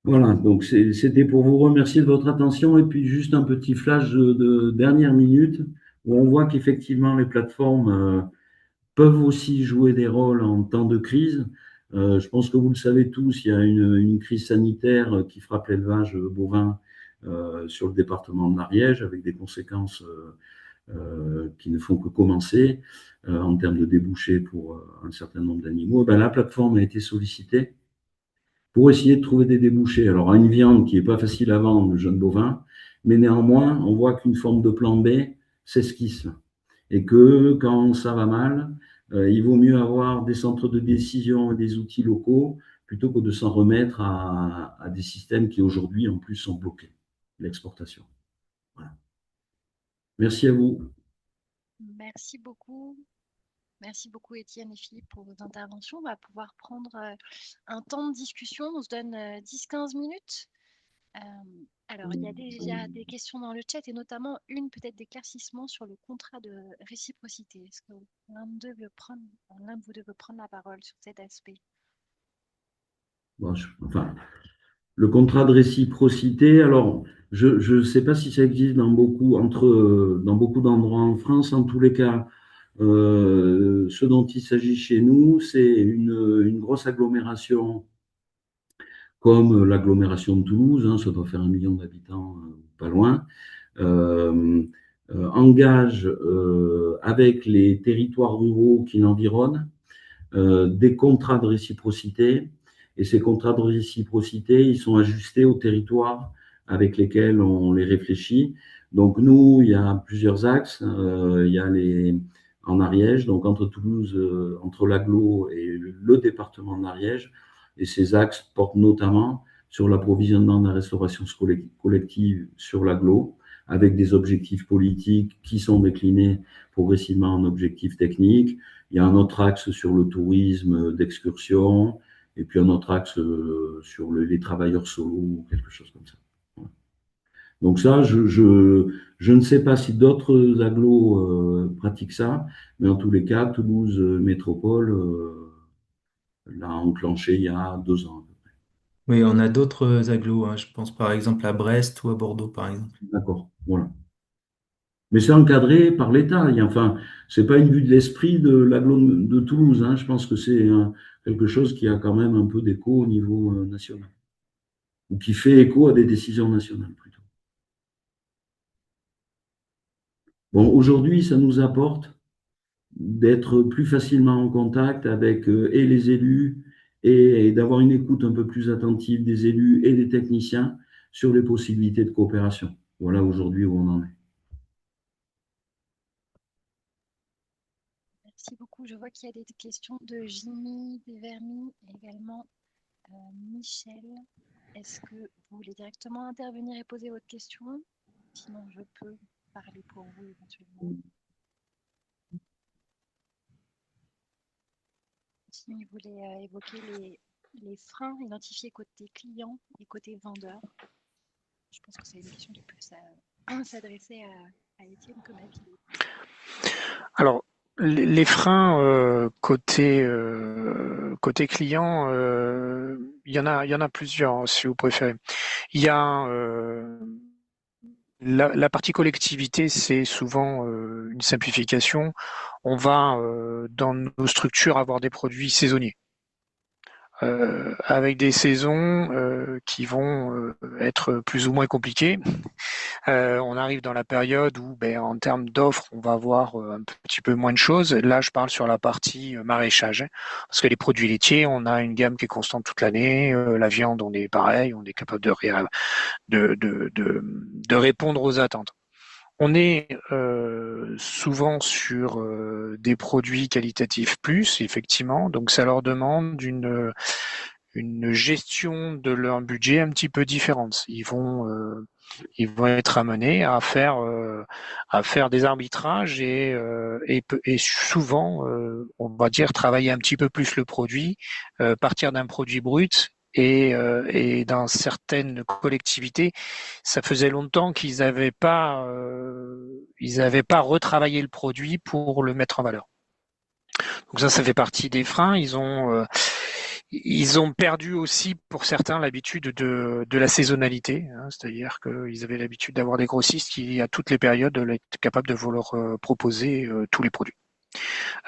Voilà, donc c'était pour vous remercier de votre attention et puis juste un petit flash de dernière minute où on voit qu'effectivement les plateformes peuvent aussi jouer des rôles en temps de crise. Je pense que vous le savez tous, il y a une crise sanitaire qui frappe l'élevage bovin sur le département de l'Ariège avec des conséquences qui ne font que commencer en termes de débouchés pour un certain nombre d'animaux. Ben, la plateforme a été sollicitée pour essayer de trouver des débouchés. Alors, à une viande qui n'est pas facile à vendre, le jeune bovin, mais néanmoins, on voit qu'une forme de plan B s'esquisse. Et que quand ça va mal, il vaut mieux avoir des centres de décision et des outils locaux plutôt que de s'en remettre à des systèmes qui aujourd'hui, en plus, sont bloqués. L'exportation. Voilà. Merci à vous. Merci beaucoup. Merci beaucoup Étienne et Philippe pour vos interventions. On va pouvoir prendre un temps de discussion. On se donne 10-15 minutes. Alors, il y a déjà des questions dans le chat et notamment une peut-être d'éclaircissement sur le contrat de réciprocité. Est-ce que l'un de vous deux veut prendre la parole sur cet aspect? Bon, le contrat de réciprocité, alors je ne sais pas si ça existe dans beaucoup d'endroits en France. En tous les cas, ce dont il s'agit chez nous, c'est une grosse agglomération comme l'agglomération de Toulouse, hein, ça doit faire 1 million d'habitants, pas loin, engage avec les territoires ruraux qui l'environnent des contrats de réciprocité. Et ces contrats de réciprocité, ils sont ajustés aux territoires avec lesquels on les réfléchit. Donc nous, il y a plusieurs axes. Il y a en Ariège, donc entre Toulouse, entre l'Agglo et le département de l'Ariège. Et ces axes portent notamment sur l'approvisionnement de la restauration collective sur l'Agglo, avec des objectifs politiques qui sont déclinés progressivement en objectifs techniques. Il y a un autre axe sur le tourisme d'excursion, et puis un autre axe sur les travailleurs solos, ou quelque chose comme ça. Donc ça, je ne sais pas si d'autres agglos pratiquent ça, mais en tous les cas, Toulouse Métropole l'a enclenché il y a 2 ans. Oui, on a d'autres agglos, hein. Je pense par exemple à Brest ou à Bordeaux, par exemple. D'accord, voilà. Mais c'est encadré par l'État. Enfin, c'est pas une vue de l'esprit de l'agglo de Toulouse, hein. Je pense que c'est quelque chose qui a quand même un peu d'écho au niveau national, ou qui fait écho à des décisions nationales plutôt. Bon, aujourd'hui, ça nous apporte d'être plus facilement en contact avec et les élus et d'avoir une écoute un peu plus attentive des élus et des techniciens sur les possibilités de coopération. Voilà aujourd'hui où on en est. Merci beaucoup. Je vois qu'il y a des questions de Jimmy, de Vermi et également Michel. Est-ce que vous voulez directement intervenir et poser votre question? Sinon, je peux parler pour vous éventuellement. Jimmy voulait évoquer les freins identifiés côté client et côté vendeur. Je pense que c'est une question qui peut s'adresser à Étienne comme à Philippe. Alors, les freins côté client, il y en a plusieurs, hein, si vous préférez. Il y a la partie collectivité, c'est souvent une simplification. On va dans nos structures avoir des produits saisonniers. Avec des saisons qui vont être plus ou moins compliquées. On arrive dans la période où, en termes d'offres, on va avoir un petit peu moins de choses. Là, je parle sur la partie maraîchage, hein, parce que les produits laitiers, on a une gamme qui est constante toute l'année. La viande, on est pareil, on est capable de répondre aux attentes. On est souvent sur des produits qualitatifs plus, effectivement, donc ça leur demande une gestion de leur budget un petit peu différente. Ils vont être amenés à faire des arbitrages et souvent, on va dire, travailler un petit peu plus le produit, partir d'un produit brut. Et dans certaines collectivités, ça faisait longtemps qu'ils n'avaient pas retravaillé le produit pour le mettre en valeur. Donc ça fait partie des freins. Ils ont perdu aussi pour certains l'habitude de la saisonnalité, hein, c'est-à-dire qu'ils avaient l'habitude d'avoir des grossistes qui, à toutes les périodes, étaient capables de leur proposer tous les produits.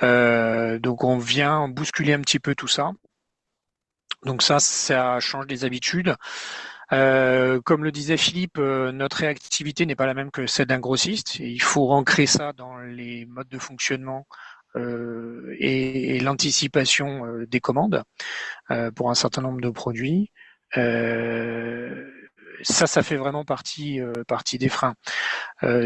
Donc on vient bousculer un petit peu tout ça. Donc ça change des habitudes. Comme le disait Philippe, notre réactivité n'est pas la même que celle d'un grossiste. Et il faut ancrer ça dans les modes de fonctionnement et l'anticipation des commandes pour un certain nombre de produits. Ça fait vraiment partie des freins.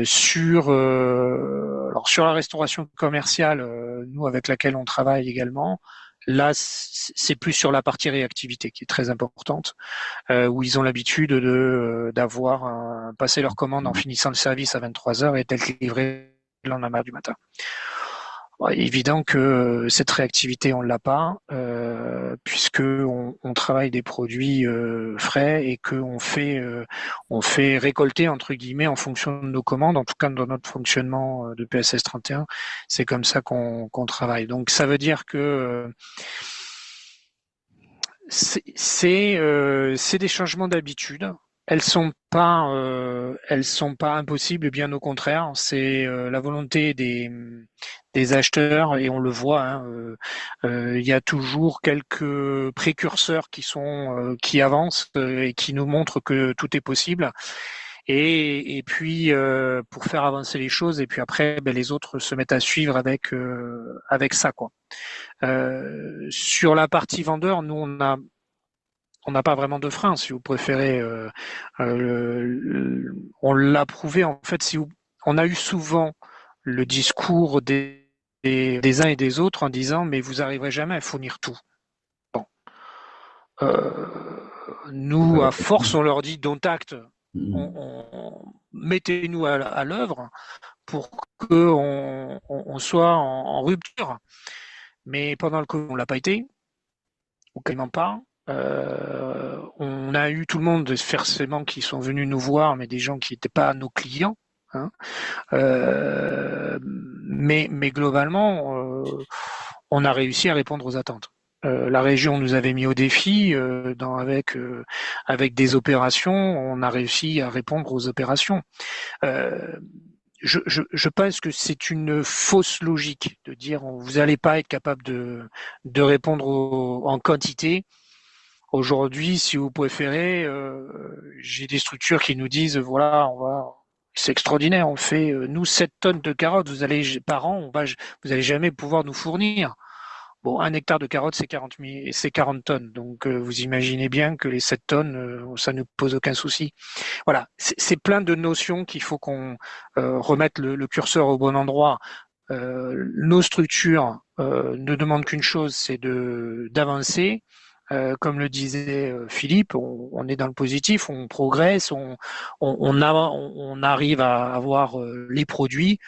Sur la restauration commerciale, nous avec laquelle on travaille également, là c'est plus sur la partie réactivité qui est très importante, où ils ont l'habitude d'avoir passé leur commande en finissant le service à 23h et d'être livré le lendemain du matin. Évident que cette réactivité, on ne l'a pas, puisque on travaille des produits frais et qu'on fait récolter, entre guillemets, en fonction de nos commandes, en tout cas dans notre fonctionnement de PSS 31, c'est comme ça qu'on travaille. Donc ça veut dire que c'est des changements d'habitude. Elles sont pas impossibles, bien au contraire. C'est la volonté des acheteurs et on le voit. Hein, il y a toujours quelques précurseurs qui avancent et qui nous montrent que tout est possible. Et puis pour faire avancer les choses et puis après les autres se mettent à suivre avec ça quoi. Sur la partie vendeur, nous on n'a pas vraiment de frein, si vous préférez. On l'a prouvé, en fait, on a eu souvent le discours des uns et des autres en disant mais vous n'arriverez jamais à fournir tout. Bon. Nous, à force, on leur dit don't act, mettez-nous à l'œuvre pour qu'on soit en rupture. Mais pendant le Covid, on ne l'a pas été, ou quasiment pas. On a eu tout le monde forcément qui sont venus nous voir, mais des gens qui n'étaient pas nos clients. Hein. Mais globalement, on a réussi à répondre aux attentes. La région nous avait mis au défi avec des opérations. On a réussi à répondre aux opérations. Je pense que c'est une fausse logique de dire vous n'allez pas être capable de répondre en quantité. Aujourd'hui, si vous préférez, j'ai des structures qui nous disent voilà, c'est extraordinaire, on fait nous 7 tonnes de carottes, par an, vous allez jamais pouvoir nous fournir. Bon, 1 hectare de carottes, c'est 40 tonnes. Donc, vous imaginez bien que les 7 tonnes, ça ne pose aucun souci. Voilà, c'est plein de notions qu'il faut qu'on remette le curseur au bon endroit. Nos structures ne demandent qu'une chose, c'est d'avancer. Comme le disait Philippe, on est dans le positif, on progresse, on arrive à avoir les produits.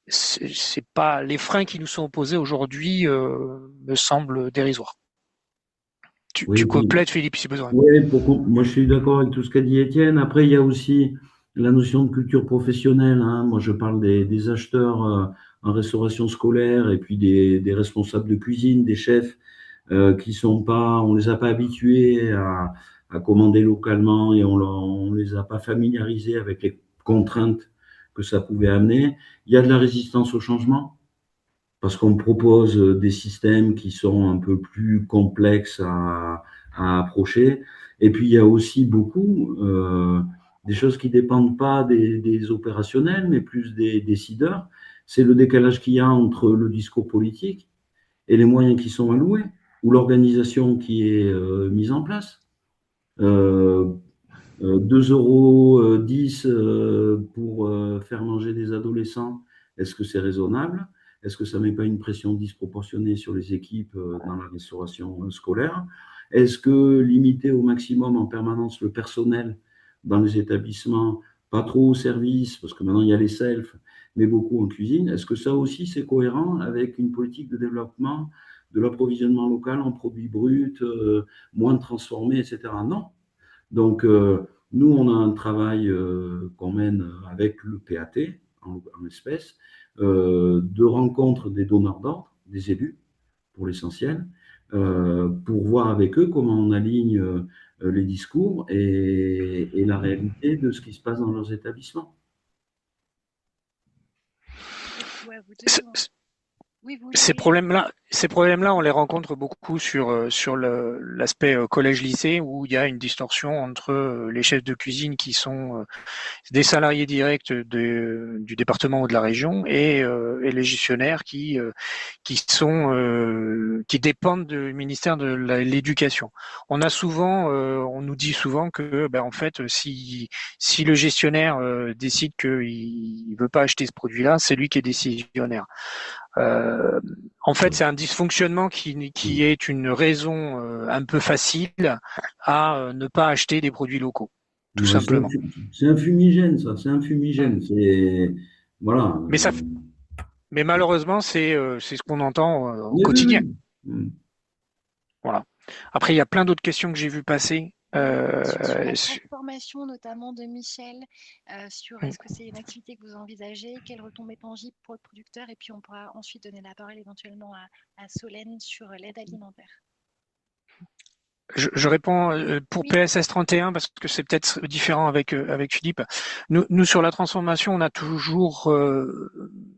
C'est pas les freins qui nous sont opposés aujourd'hui me semblent dérisoires. Tu Oui, complètes, Philippe, si besoin. ouais, moi je suis d'accord avec tout ce qu'a dit Étienne. Après, il y a aussi la notion de culture professionnelle, hein. Moi, je parle des acheteurs en restauration scolaire et puis des responsables de cuisine, des chefs qui sont pas, on les a pas habitués à commander localement et on les a pas familiarisés avec les contraintes que ça pouvait amener. Il y a de la résistance au changement parce qu'on propose des systèmes qui sont un peu plus complexes à approcher. Et puis, il y a aussi beaucoup des choses qui dépendent pas des opérationnels, mais plus des décideurs. C'est le décalage qu'il y a entre le discours politique et les moyens qui sont alloués, ou l'organisation qui est mise en place. Euh, 2,10 € pour faire manger des adolescents, est-ce que c'est raisonnable? Est-ce que ça ne met pas une pression disproportionnée sur les équipes dans la restauration scolaire? Est-ce que limiter au maximum en permanence le personnel dans les établissements, pas trop au service, parce que maintenant il y a les selfs, mais beaucoup en cuisine, est-ce que ça aussi c'est cohérent avec une politique de développement de l'approvisionnement local en produits bruts, moins transformés, etc.? Non. Donc, nous, on a un travail qu'on mène avec le PAT, en espèces, de rencontre des donneurs d'ordre, des élus, pour l'essentiel, pour voir avec eux comment on aligne les discours et la réalité de ce qui se passe dans leurs établissements. Ouais, vous C- devez- c- Oui, vous Ces voulez. problèmes-là, on les rencontre beaucoup sur l'aspect collège-lycée où il y a une distorsion entre les chefs de cuisine qui sont des salariés directs du département ou de la région et les gestionnaires qui dépendent du ministère de l'éducation. On nous dit souvent que en fait si le gestionnaire décide qu'il veut pas acheter ce produit-là, c'est lui qui est décisionnaire. En fait, c'est un dysfonctionnement qui est une raison un peu facile à ne pas acheter des produits locaux, tout Ouais, simplement. c'est un fumigène, ça, c'est un fumigène. Voilà. Mais mais malheureusement, c'est ce qu'on entend au Oui, oui, quotidien. oui. Mm. Voilà. Après, il y a plein d'autres questions que j'ai vues passer. Sur la Su- transformation notamment de Michel, sur est-ce que c'est une activité que vous envisagez, quelles retombées tangibles pour le producteur, et puis on pourra ensuite donner la parole éventuellement à Solène sur l'aide alimentaire. je réponds pour Oui, PSS 31 parce que c'est peut-être différent avec Philippe. Nous, sur la transformation, on a toujours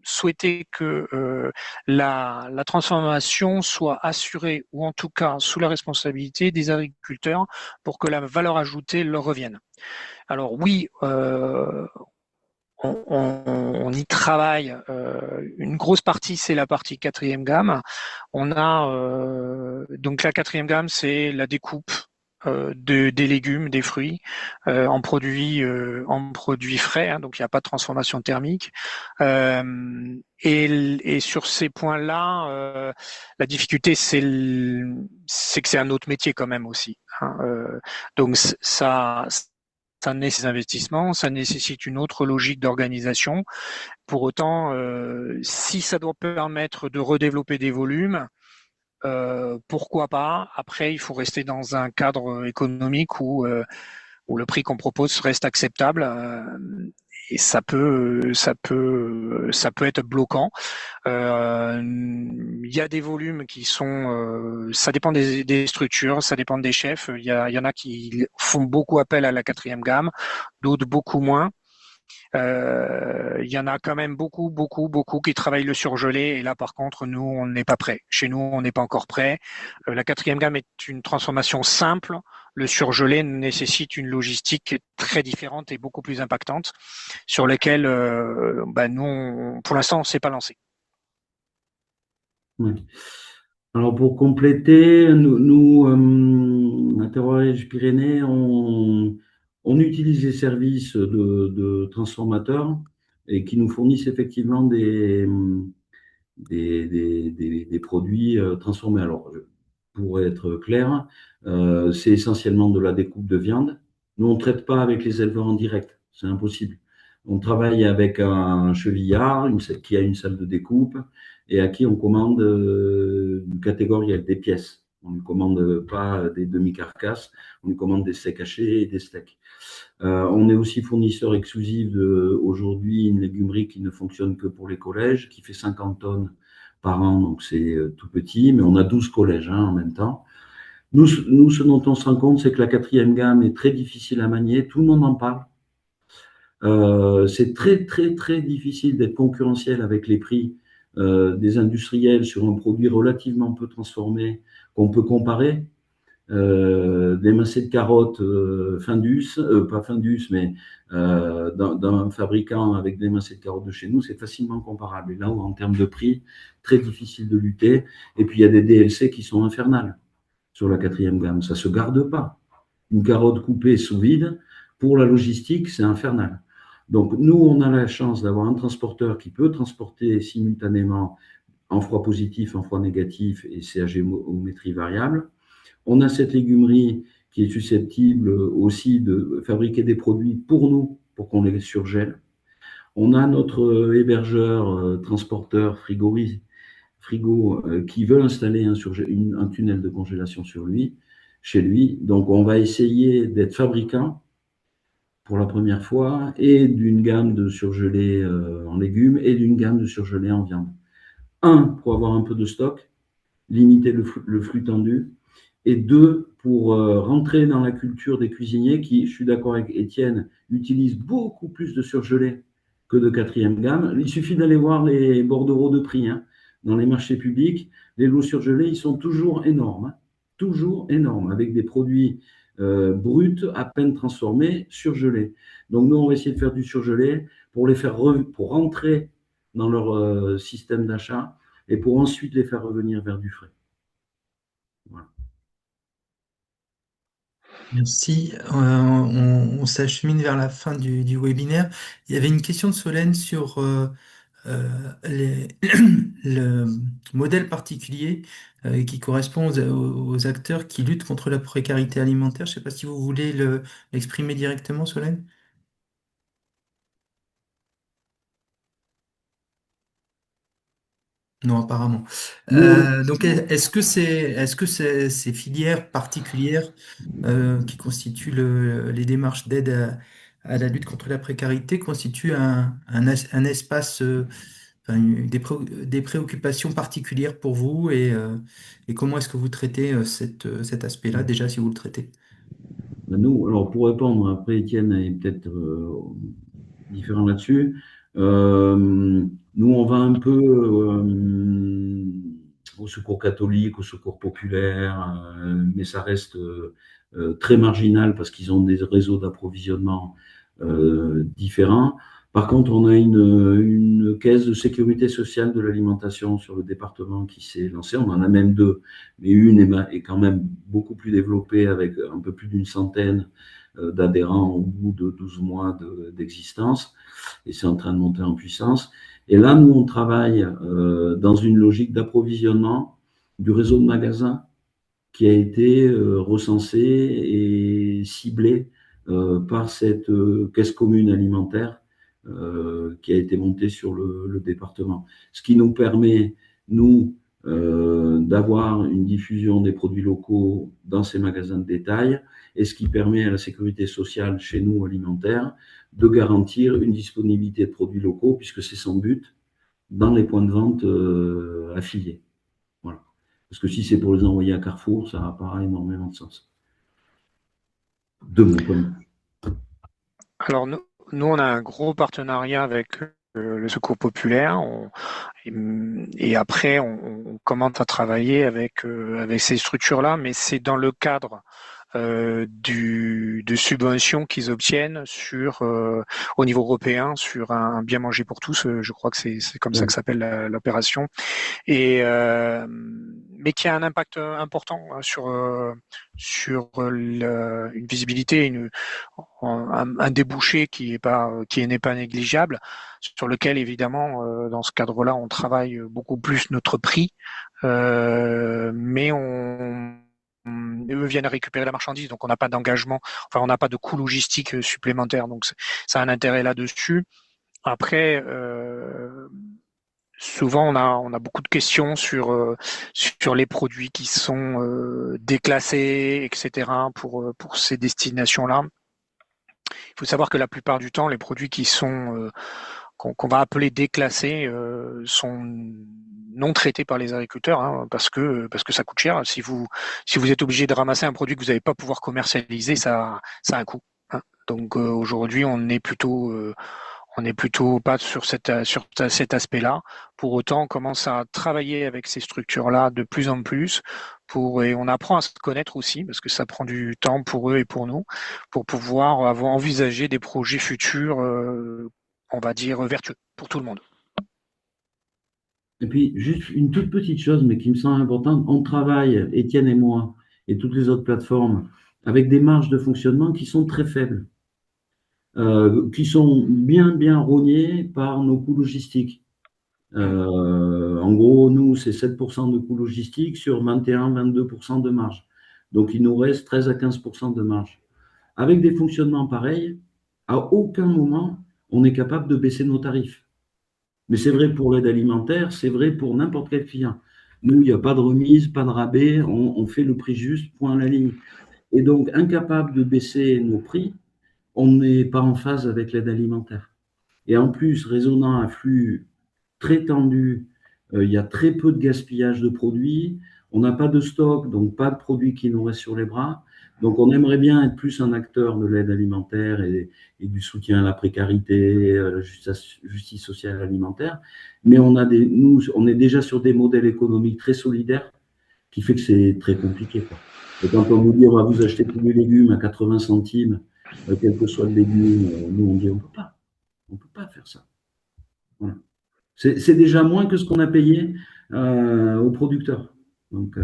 souhaité que la transformation soit assurée ou en tout cas sous la responsabilité des agriculteurs pour que la valeur ajoutée leur revienne. Alors oui, on y travaille. Une grosse partie, c'est la partie quatrième gamme. On a donc la quatrième gamme, c'est la découpe des légumes, des fruits en produits frais, hein, donc il n'y a pas de transformation thermique. Et sur ces points-là, la difficulté, c'est que c'est un autre métier quand même aussi, hein. Donc ça nécessite des investissements, ça nécessite une autre logique d'organisation. Pour autant, si ça doit permettre de redévelopper des volumes, pourquoi pas? Après, il faut rester dans un cadre économique où le prix qu'on propose reste acceptable. et ça peut être bloquant. Il y a des volumes qui sont, ça dépend des structures, ça dépend des chefs. Il y en a qui font beaucoup appel à la quatrième gamme, d'autres beaucoup moins. Il y en a quand même beaucoup qui travaillent le surgelé. Et là, par contre, nous, on n'est pas prêt. Chez nous, on n'est pas encore prêt. La quatrième gamme est une transformation simple. Le surgelé nécessite une logistique très différente et beaucoup plus impactante, sur lesquelles, nous, pour l'instant, on ne s'est pas lancé. Ouais. Alors pour compléter, nous à Terroir Pyrénées, on utilise les services de transformateurs et qui nous fournissent effectivement des produits transformés. Alors, pour être clair, c'est essentiellement de la découpe de viande. Nous, on ne traite pas avec les éleveurs en direct, c'est impossible. On travaille avec un chevillard qui a une salle de découpe et à qui on commande du catégoriel, des pièces. On ne commande pas des demi-carcasses, on lui commande des steaks hachés et des steaks. On est aussi fournisseur exclusif aujourd'hui une légumerie qui ne fonctionne que pour les collèges, qui fait 50 tonnes par an, donc c'est tout petit, mais on a 12 collèges en même temps. Nous, ce dont on se rend compte, c'est que la quatrième gamme est très difficile à manier, tout le monde en parle. C'est très difficile d'être concurrentiel avec les prix des industriels sur un produit relativement peu transformé qu'on peut comparer. Des mincées de carottes Findus, pas Findus, mais d'un fabricant avec des mincées de carottes de chez nous, c'est facilement comparable. Et là, en termes de prix, très difficile de lutter. Et puis, il y a des DLC qui sont infernales sur la quatrième gamme. Ça ne se garde pas. Une carotte coupée sous vide, pour la logistique, c'est infernal. Donc, nous, on a la chance d'avoir un transporteur qui peut transporter simultanément en froid positif, en froid négatif et CA-géométrie variable. On a cette légumerie qui est susceptible aussi de fabriquer des produits pour nous, pour qu'on les surgèle. On a notre hébergeur, transporteur, frigo qui veut installer un tunnel de congélation chez lui. Donc, on va essayer d'être fabricant pour la première fois et d'une gamme de surgelés en légumes et d'une gamme de surgelés en viande. Pour avoir un peu de stock, limiter le flux tendu. Et 2, pour rentrer dans la culture des cuisiniers qui, je suis d'accord avec Étienne, utilisent beaucoup plus de surgelés que de quatrième gamme. Il suffit d'aller voir les bordereaux de prix dans les marchés publics. Les lots surgelés, ils sont toujours énormes, avec des produits bruts, à peine transformés, surgelés. Donc nous, on va essayer de faire du surgelé pour pour rentrer dans leur système d'achat et pour ensuite les faire revenir vers du frais. Voilà. Merci. On s'achemine vers la fin du webinaire. Il y avait une question de Solène sur le modèle particulier qui correspond aux acteurs qui luttent contre la précarité alimentaire. Je ne sais pas si vous voulez l'exprimer directement, Solène. Non, apparemment. Non, Donc, est-ce que ces filières particulières qui constituent les démarches d'aide à la lutte contre la précarité constituent un espace, enfin, des préoccupations particulières pour vous et comment est-ce que vous traitez cet aspect-là, déjà, si vous le traitez? nous, alors pour répondre, après Étienne est peut-être différent là-dessus. Nous, on va un peu au secours catholique, au secours populaire, mais ça reste très marginal parce qu'ils ont des réseaux d'approvisionnement différents. Par contre, on a une caisse de sécurité sociale de l'alimentation sur le département qui s'est lancée. On en a même 2, mais une est quand même beaucoup plus développée avec un peu plus d'une centaine d'adhérents au bout de 12 mois d'existence. Et c'est en train de monter en puissance. Et là, nous, on travaille dans une logique d'approvisionnement du réseau de magasins qui a été recensé et ciblé par cette caisse commune alimentaire qui a été montée sur le département. Ce qui nous permet, nous, d'avoir une diffusion des produits locaux dans ces magasins de détail, et ce qui permet à la sécurité sociale chez nous alimentaires de garantir une disponibilité de produits locaux, puisque c'est son but, dans les points de vente affiliés. Voilà. Parce que si c'est pour les envoyer à Carrefour, ça n'a pas énormément de sens. De mon point de vue. Alors nous, on a un gros partenariat avec le Secours populaire. Et après, on commence à travailler avec ces structures-là, mais c'est dans le cadre de subventions qu'ils obtiennent au niveau européen sur un bien manger pour tous. Je crois que c'est comme ça que s'appelle l'opération. Mais qui a un impact important sur une visibilité, un débouché qui n'est pas négligeable, sur lequel évidemment dans ce cadre-là on travaille beaucoup plus notre prix, mais eux viennent récupérer la marchandise, donc on n'a pas d'engagement, enfin on n'a pas de coût logistique supplémentaire, donc ça a un intérêt là-dessus. Après, souvent on a beaucoup de questions sur les produits qui sont déclassés, etc. pour ces destinations-là. Il faut savoir que la plupart du temps, les produits qui sont qu'on va appeler déclassés sont non traités par les agriculteurs, hein, parce que ça coûte cher. Si vous êtes obligé de ramasser un produit que vous n'allez pas pouvoir commercialiser, ça a un coût, hein. Donc aujourd'hui, on n'est plutôt pas sur cet aspect-là. Pour autant, on commence à travailler avec ces structures-là de plus en plus et on apprend à se connaître aussi, parce que ça prend du temps pour eux et pour nous, pour pouvoir envisager des projets futurs, on va dire vertueux pour tout le monde. Et puis, juste une toute petite chose, mais qui me semble importante, on travaille, Étienne et moi, et toutes les autres plateformes, avec des marges de fonctionnement qui sont très faibles, qui sont bien rognées par nos coûts logistiques. En gros, nous, c'est 7% de coûts logistiques sur 21-22% de marge. Donc, il nous reste 13 à 15% de marge. Avec des fonctionnements pareils, à aucun moment, on est capable de baisser nos tarifs. Mais c'est vrai pour l'aide alimentaire, c'est vrai pour n'importe quel client. Nous, il n'y a pas de remise, pas de rabais, on fait le prix juste, point à la ligne. Et donc, incapable de baisser nos prix, on n'est pas en phase avec l'aide alimentaire. Et en plus, raisonnant à flux très tendu, il y a très peu de gaspillage de produits, on n'a pas de stock, donc pas de produits qui nous restent sur les bras. Donc, on aimerait bien être plus un acteur de l'aide alimentaire et du soutien à la précarité, à la justice sociale alimentaire. Mais on est déjà sur des modèles économiques très solidaires, qui fait que c'est très compliqué, quoi. Et quand on nous dit on va vous acheter tous les légumes à 80 centimes, quel que soit le légume, nous on dit on peut pas faire ça. Voilà. C'est déjà moins que ce qu'on a payé aux producteurs. Donc,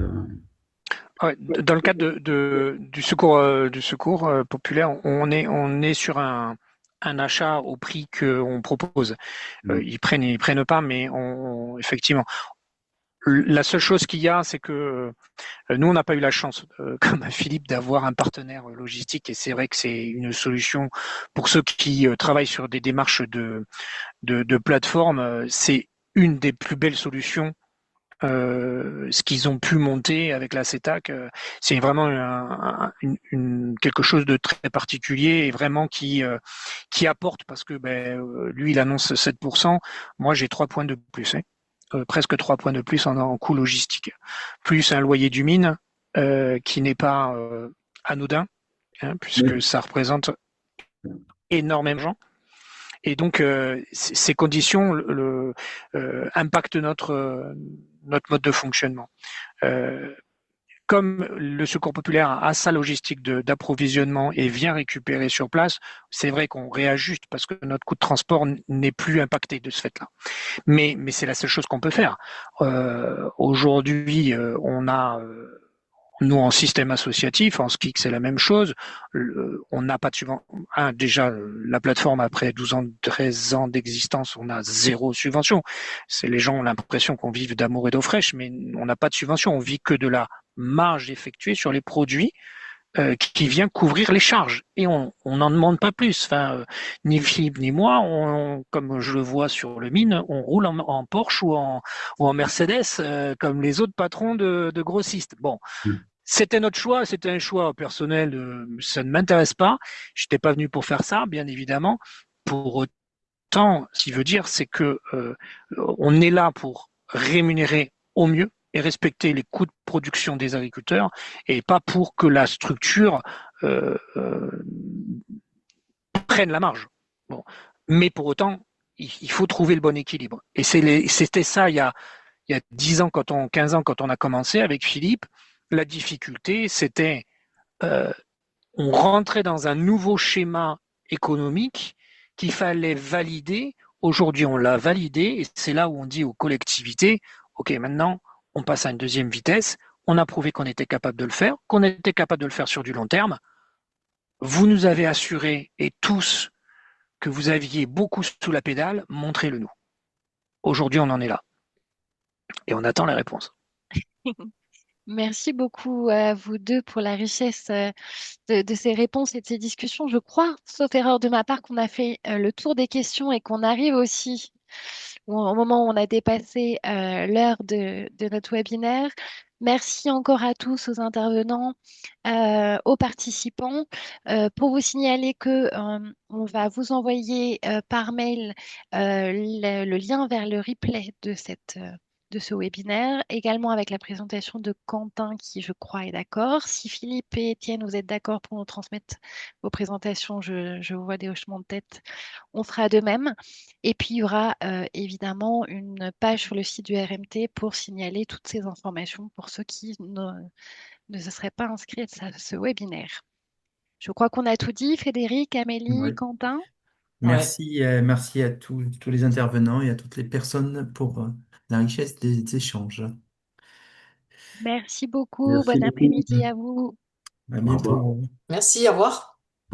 ouais, dans le cadre du secours populaire, on est sur un achat au prix qu'on propose. Ils prennent pas, mais effectivement. La seule chose qu'il y a, c'est que nous, on n'a pas eu la chance, comme Philippe, d'avoir un partenaire logistique, et c'est vrai que c'est une solution pour ceux qui travaillent sur des démarches de plateforme. C'est une des plus belles solutions. Ce qu'ils ont pu monter avec la CETAC, c'est vraiment quelque chose de très particulier et vraiment qui apporte, parce que lui, il annonce 7%, moi j'ai 3 points de plus, hein. Presque 3 points de plus en coût logistique, plus un loyer du mine qui n'est pas anodin, hein, puisque ça représente énormément de gens. Et donc, ces conditions impactent notre mode de fonctionnement. Comme le Secours populaire a sa logistique d'approvisionnement et vient récupérer sur place, c'est vrai qu'on réajuste parce que notre coût de transport n'est plus impacté de ce fait-là. Mais c'est la seule chose qu'on peut faire. Aujourd'hui, on a nous, en système associatif, en SKIC, c'est la même chose. On n'a pas de subvention. Déjà, la plateforme, après 12 ans, 13 ans d'existence, on a 0 subvention. Les gens ont l'impression qu'on vive d'amour et d'eau fraîche, mais on n'a pas de subvention. On vit que de la marge effectuée sur les produits qui vient couvrir les charges. Et on n'en demande pas plus. Enfin, ni Philippe ni moi, comme je le vois sur le mine, on roule en Porsche ou en Mercedes, comme les autres patrons de grossistes. Bon, c'était notre choix, c'était un choix personnel, ça ne m'intéresse pas. Je n'étais pas venu pour faire ça, bien évidemment. Pour autant, ce qui veut dire, c'est que on est là pour rémunérer au mieux et respecter les coûts de production des agriculteurs et pas pour que la structure euh, euh, prenne la marge. Bon. Mais pour autant, il faut trouver le bon équilibre. Et c'était ça il y a 10 ans, 15 ans, quand on a commencé avec Philippe. La difficulté, c'était euh, on rentrait dans un nouveau schéma économique qu'il fallait valider. Aujourd'hui, on l'a validé et c'est là où on dit aux collectivités, OK, maintenant, on passe à une deuxième vitesse. On a prouvé qu'on était capable de le faire, qu'on était capable de le faire sur du long terme. Vous nous avez assuré, et tous, que vous aviez beaucoup sous la pédale, montrez-le nous. Aujourd'hui, on en est là et on attend la réponse. Merci beaucoup à vous deux pour la richesse de ces réponses et de ces discussions. Je crois, sauf erreur de ma part, qu'on a fait le tour des questions et qu'on arrive aussi au moment où on a dépassé l'heure de notre webinaire. Merci encore à tous, aux intervenants, aux participants. Pour vous signaler que on va vous envoyer par mail le lien vers le replay de ce webinaire, également avec la présentation de Quentin qui, je crois, est d'accord. Si Philippe et Étienne, vous êtes d'accord pour nous transmettre vos présentations, je vois des hochements de tête, on fera de même. Et puis, il y aura évidemment une page sur le site du RMT pour signaler toutes ces informations pour ceux qui ne se seraient pas inscrits à ce webinaire. Je crois qu'on a tout dit, Frédéric, Amélie, Ouais. Quentin. Ouais. Merci à tous les intervenants et à toutes les personnes pour la richesse des échanges. Merci beaucoup. Merci Bon beaucoup. après-midi à vous. À Au revoir. bientôt. Merci, au revoir.